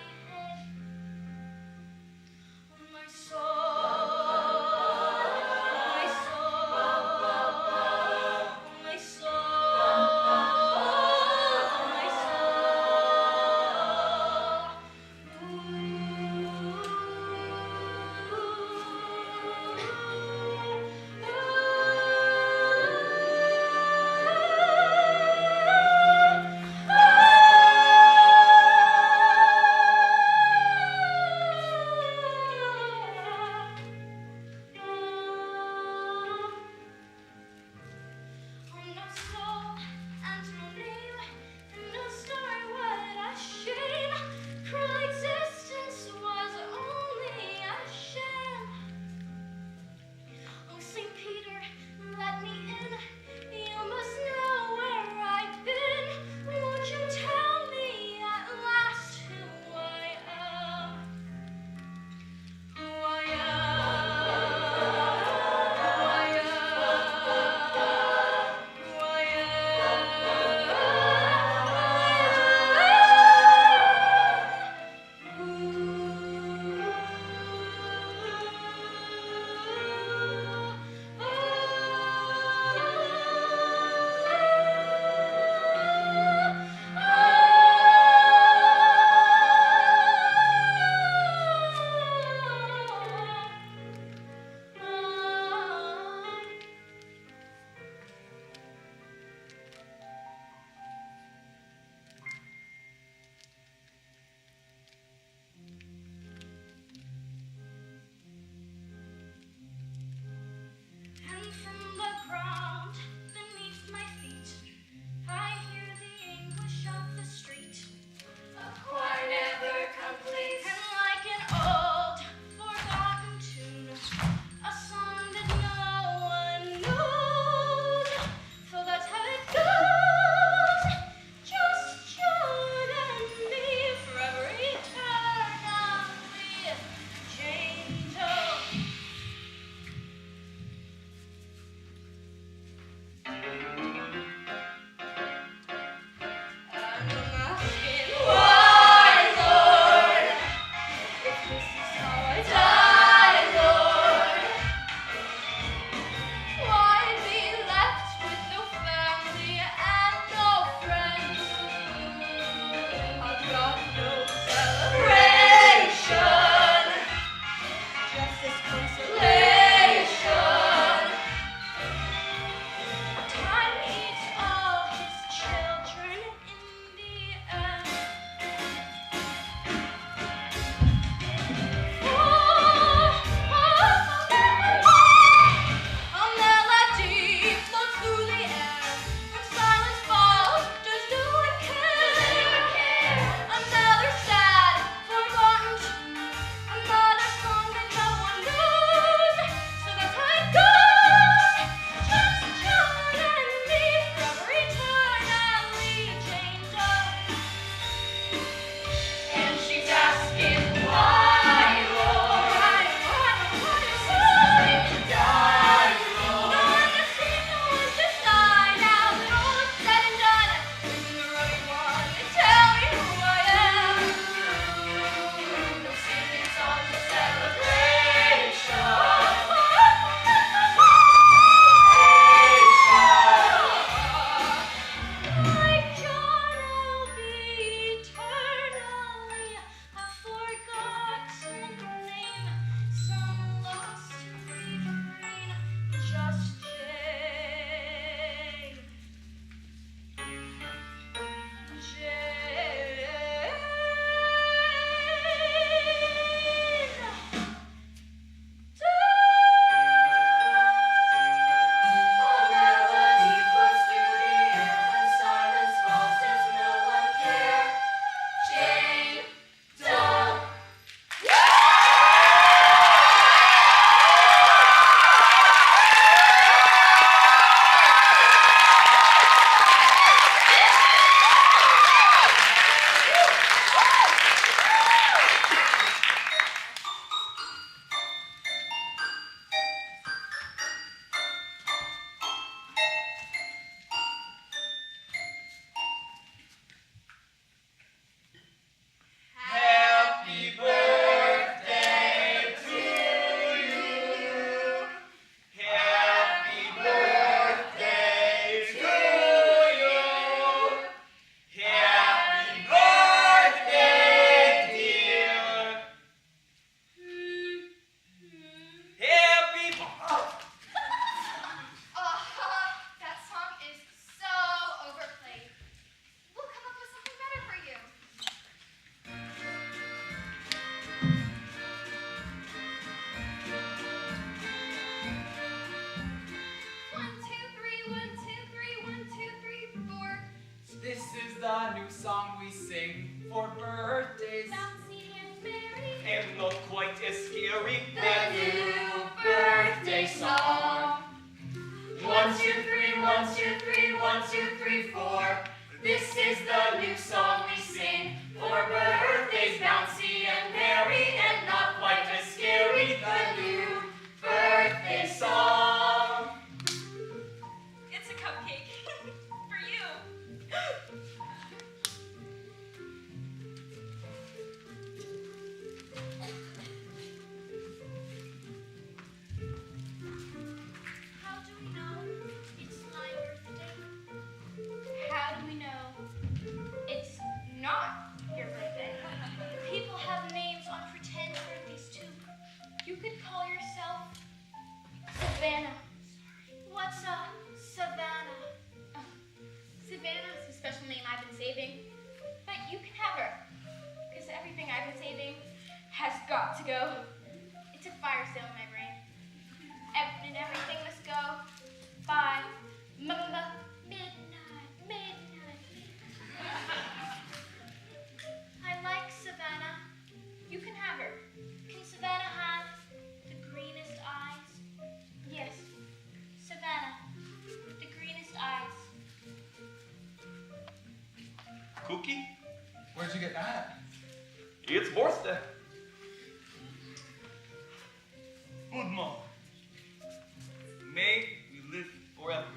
the new song we sing for birthdays. Bouncy and merry. And not quite as scary. The new birthday song. 1, 2, 3, 1, 2, 3, 1, 2, 3, 4. This is the new song we sing for birthdays, bouncy and merry, and not quite as scary. The new birthday song. It's a cupcake. For you. How do we know it's my birthday? How do we know it's not your birthday? People have names on pretend birthdays too. You could call yourself Savannah. What's a Savannah? Savannah's a special name I've been saving. But you can have her. Because everything I've been saving has got to go. It's a fire sale in my brain. And everything must go by midnight. I like Savannah. You can have her. Can Savannah have the greenest eyes? Yes, Savannah, the greenest eyes. Cookie? Where'd you get that? It's birthday. Good mom. May we live forever.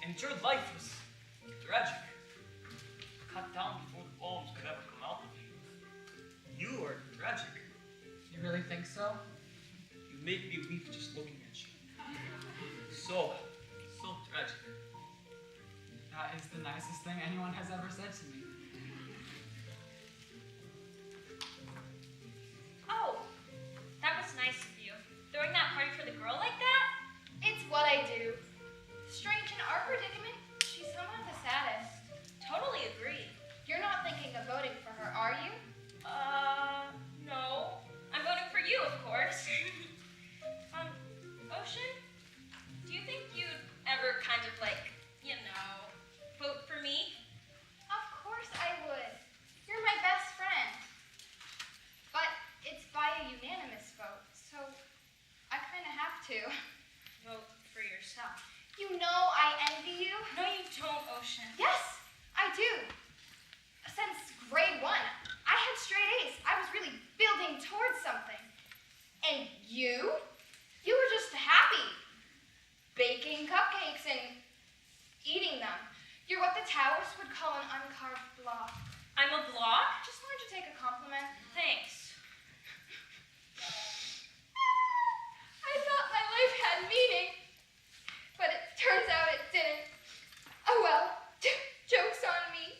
And your life was tragic. Cut down before the bones could ever come out of you. You are tragic. You really think so? You make me weep just looking at you. So tragic. That is the nicest thing anyone has ever said to me. Oh, that was nice of you. Throwing that party for the girl like that? It's what I do. Strange in our predicament, she's someone of the saddest. Totally agree. You're not thinking of voting for her, are you? No. I'm voting for you, of course. Ocean, do you think you'd ever kind of vote for me? Of course I would. You're my best friend. But it's by a unanimous vote, so I kind of have to. Vote for yourself. You know I envy you. No, you don't, Ocean. Yes, I do. Since grade 1, I had straight A's. I was really building towards something. And you? You were just happy. Baking cupcakes and eating them. You're what the Taoists would call an uncarved block. I'm a block? Just wanted to take a compliment. Thanks. I thought my life had meaning, but it turns out it didn't. Oh well, joke's on me.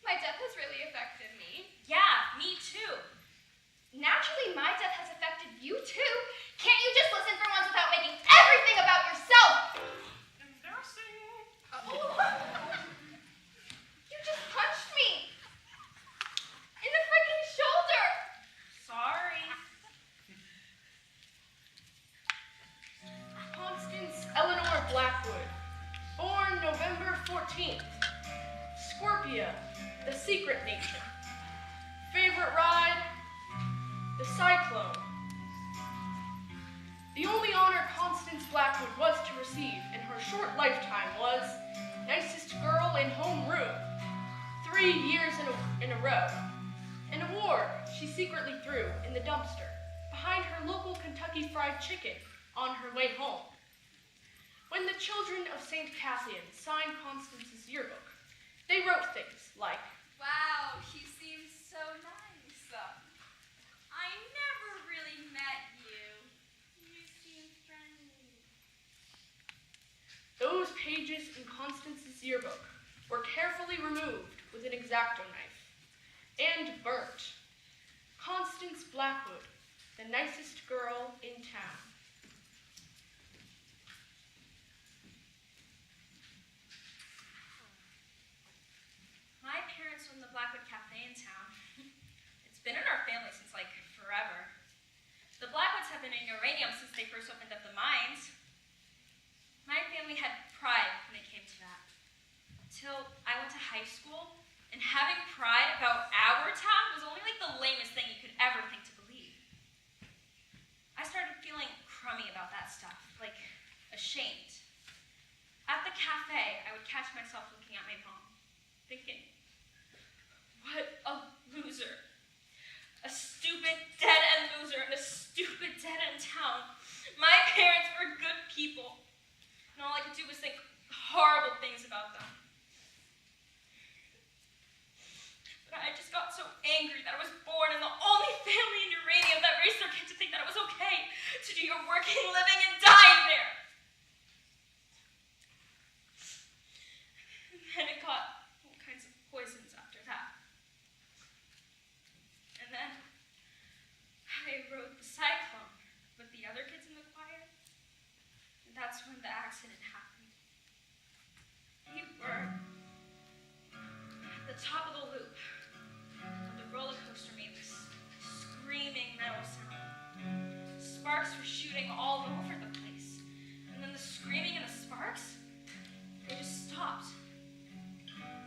My death has really affected me. Yeah, me too. Naturally, my death has affected you too. Can't you just listen for once without making everything about yourself? Embarrassing. You just punched me in the freaking shoulder. Sorry. Constance Eleanor Blackwood, born November 14th. Scorpia, the secret nature. Favorite ride? The Cyclone. The only honor Constance Blackwood was to receive in her short lifetime was nicest girl in homeroom, 3 years in a row. An award she secretly threw in the dumpster behind her local Kentucky Fried Chicken on her way home. When the children of St. Cassian signed Constance's yearbook, they wrote things like, Wow, she seems so nice. I never really met you. You seem friendly. those pages in Constance's yearbook were carefully removed with an X-Acto knife and burnt. Constance Blackwood, the nicest girl in town. My parents own the Blackwood Cafe in town. It's been in our family since, forever. The Blackwoods have been in uranium since they first opened up the mines. My family had pride when it came to that. stuff, like ashamed. At the cafe, I would catch myself looking at my mom, thinking, what a loser. A stupid, dead-end loser in a stupid, dead-end town. My parents were good people, and all I could do was think horrible things about them. But I just got so angry that I was born in the only family in uranium that raised their kid to think that it was okay to do your working, living, and dying there. And then it got all kinds of poisons after that. And then I rode the Cyclone with the other kids in the choir, and that's when the accident happened. We were at the top of the loop, and the roller coaster made this screaming metal sound. Sparks were shooting all over the place, and then the screaming and the sparks, they just stopped.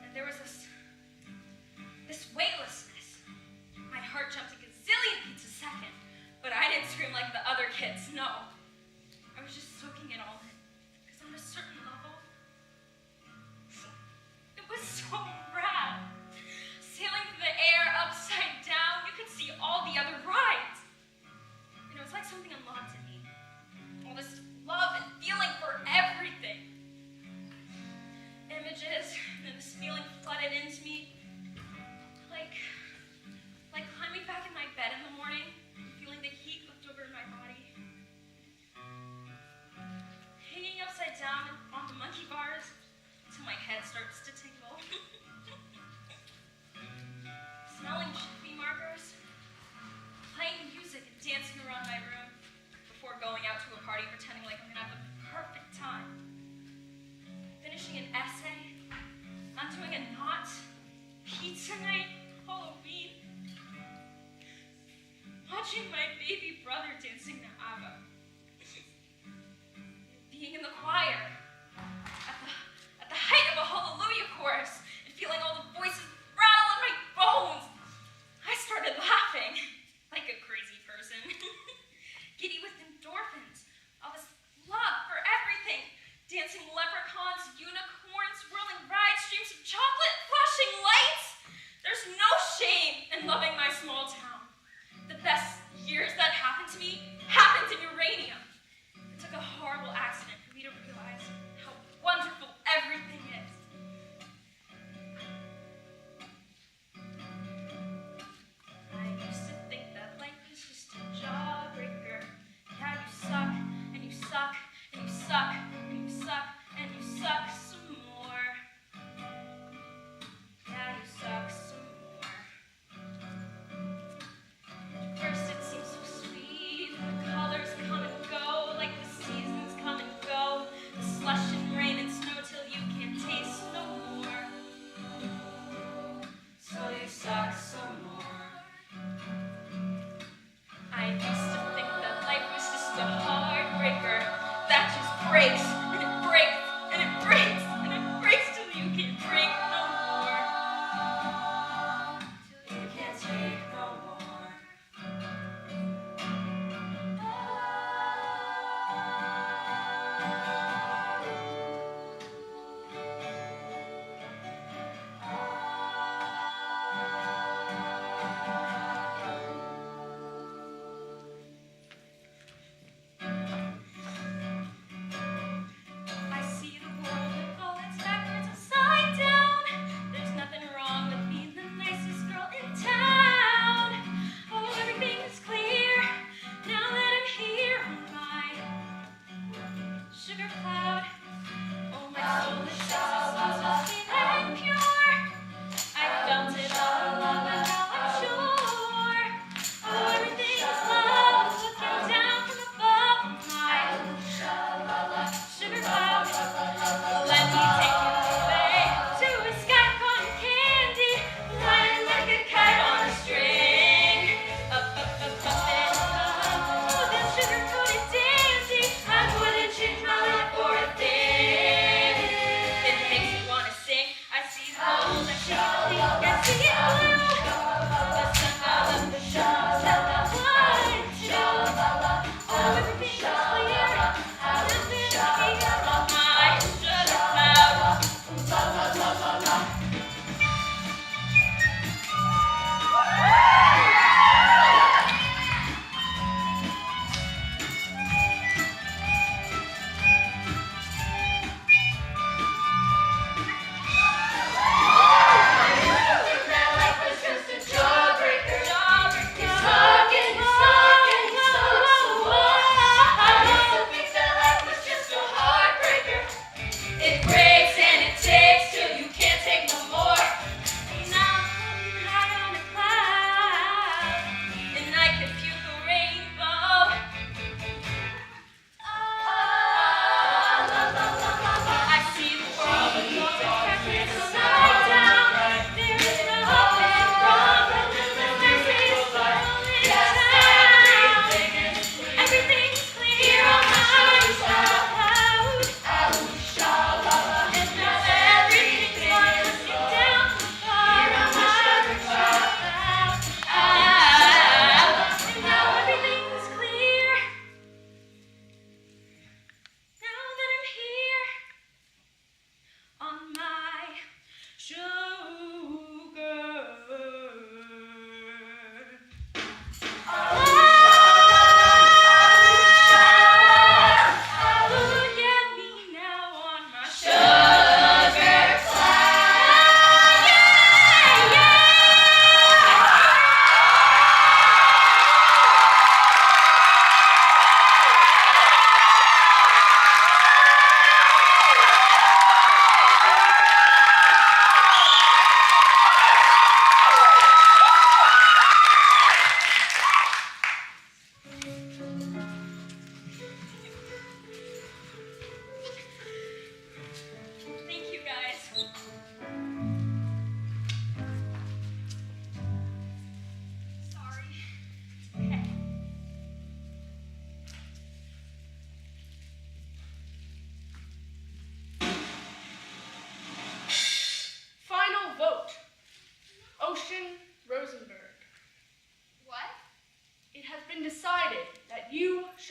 And there was this weightlessness. My heart jumped a gazillion beats a second, but I didn't scream like the other kids, no. I was just soaking it all in, because on a certain level, it was so rad. Sailing through the air upside down, you could see all the other rides. You know, it's like something unlocked in me. All this love and feeling for everything. Images, and then this feeling flooded into me. Like climbing back in my bed in the morning, and feeling the heat lift over my body. Hanging upside down on the monkey bars until my head starts to tingle. Smelling Jiffy markers, playing music and dancing around my room before going out to a party pretending like I'm gonna have the perfect time. Finishing an essay, undoing a knot, pizza night, Halloween. Watching my baby brother dancing to ABBA. Being in the choir, at the height of a hallelujah chorus, and feeling all the voices rattle in my bones. I started laughing like a crazy person. Giddy with endorphins, all this love for everything. Dancing leprechauns, unicorns, whirling rides, streams of chocolate, flashing lights. There's no shame in loving my small town. The best years that happened to me happened in uranium. It took a horrible accident for me to realize how wonderful everything is. I used to think that life was just a jawbreaker. Yeah, you suck, and you suck, and you suck, and you suck, and you suck some more. Yeah, you suck some more. First it seems so sweet, the colors come and go, like the seasons come and go, the slush and rain and snow till you can't taste no more. So you suck some more. I used to think that life was just a heartbreaker that just breaks, and it breaks, and it breaks, and it breaks till you can't break no more. Till you can't take no more.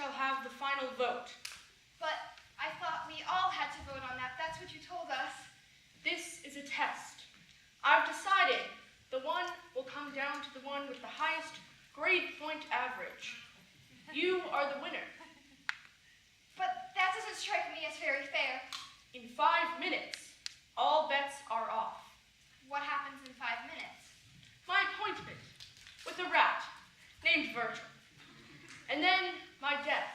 shall have the final vote. But I thought we all had to vote on that. That's what you told us. This is a test. I've decided the one will come down to the one with the highest grade point average. You are the winner. But that doesn't strike me as very fair. In 5 minutes, all bets are off. What happens in 5 minutes? My appointment with a rat named Virgil. And then my death.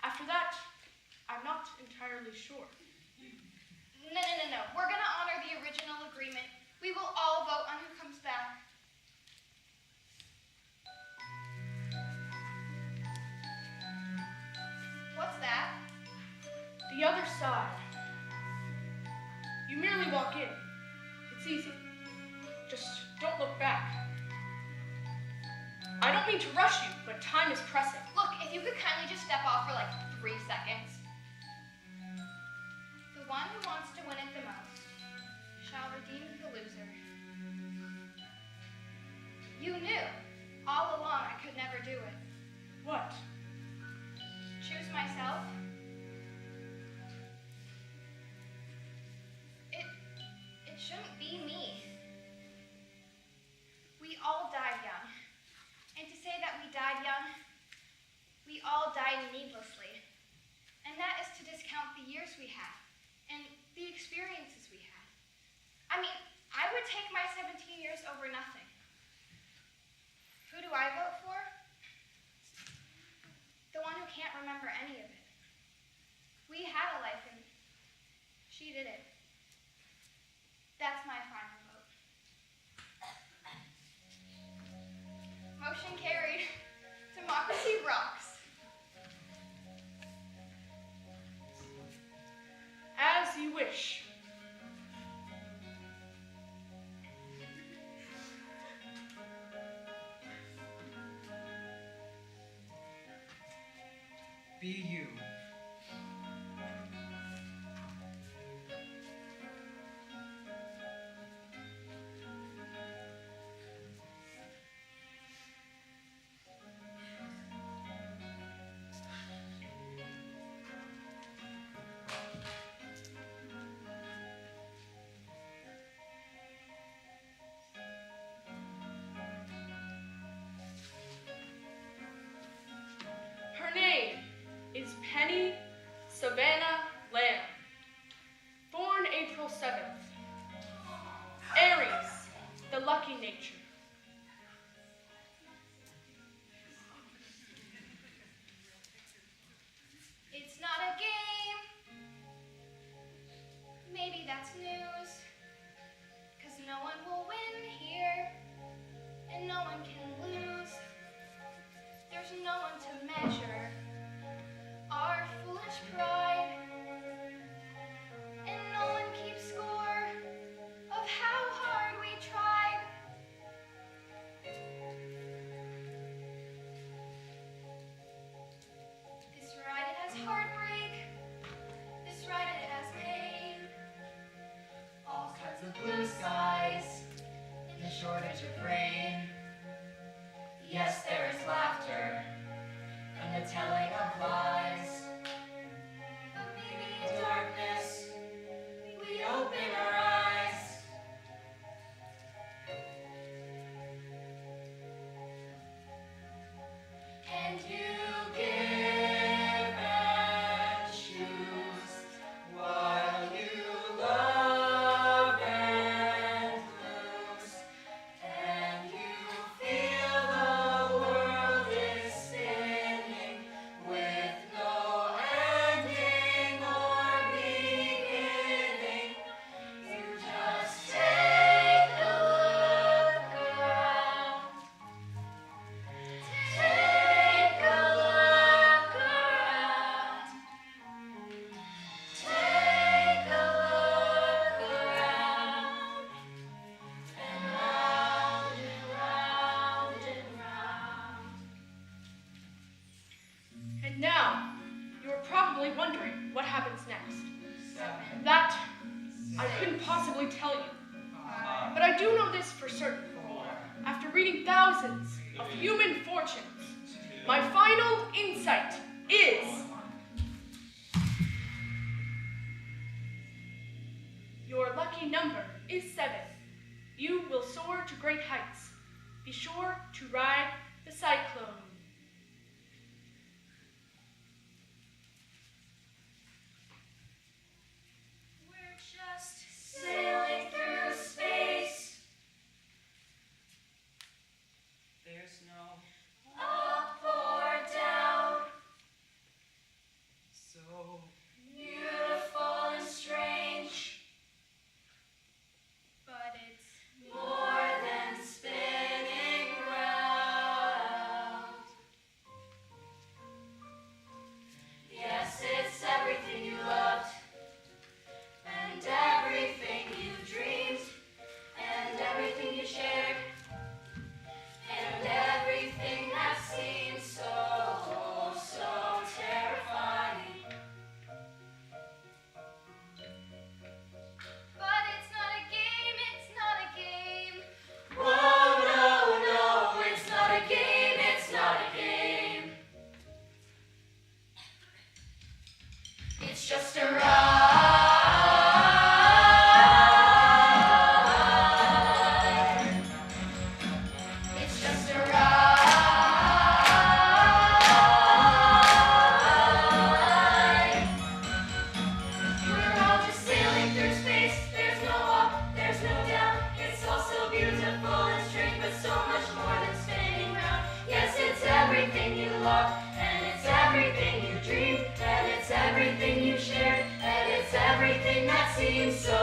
After that, I'm not entirely sure. No. We're going to honor the original agreement. We will all vote on who comes back. What's that? The other side. You merely walk in. It's easy. Just don't look back. I don't mean to rush you, but time is pressing. Look, if you could kindly just step off for like 3 seconds. The one who wants to win it the most shall redeem the loser. You knew all along I could never do it. What? Choose myself. It shouldn't be me. We all died young. And to say that we died young, we all died needlessly. And that is to discount the years we had and the experiences we had. I mean, I would take my 17 years over nothing. Who do I vote for? The one who can't remember any of it. We had a life and she did it. That's my final vote. Motion carried. Democracy rocks. As you wish. Be you. Her name is Penny Savannah Lamb. Born April 7th. Aries, the lucky nature. It's not a game. Maybe that's news. 'Cause no one will win here. And no one can lose. There's no one to measure our foolish pride. And no one keeps score of how hard we tried. This ride, it has heartbreak. This ride, it has pain. All kinds of blue skies in the shortage of rain. Yes, there is laughter and the telling of lies. But maybe In darkness, we open our eyes. And you give and choose while you love and lose. And you feel the world is spinning with no ending or beginning. You just take a look around. Take a look around. Take a look around. And round and round and round. And now, you're probably wondering what happens next. 7, That I couldn't possibly tell you. 5, But I do know this for certain. 4, After reading thousands of human fortunes, My final insight is your lucky number is 7. You will soar to great heights. Be sure to ride the Cyclone. We're just sailing through space. There's no Up or down. so Beautiful and strange. But it's More than spinning round. Yes, it's everything you loved. And everything you dreamed. And everything you shared. And everything that seemed so, so terrifying. But it's not a game, it's not a game. Whoa, no, no, it's not a game, it's not a game. It's just a ride. It's just a ride. We're all just sailing through space. There's no up, there's no down. It's all so beautiful and strange, but so much more than spinning round. Yes, it's everything you loved, and it's everything you dreamed, and it's everything you shared, and it's everything that seems so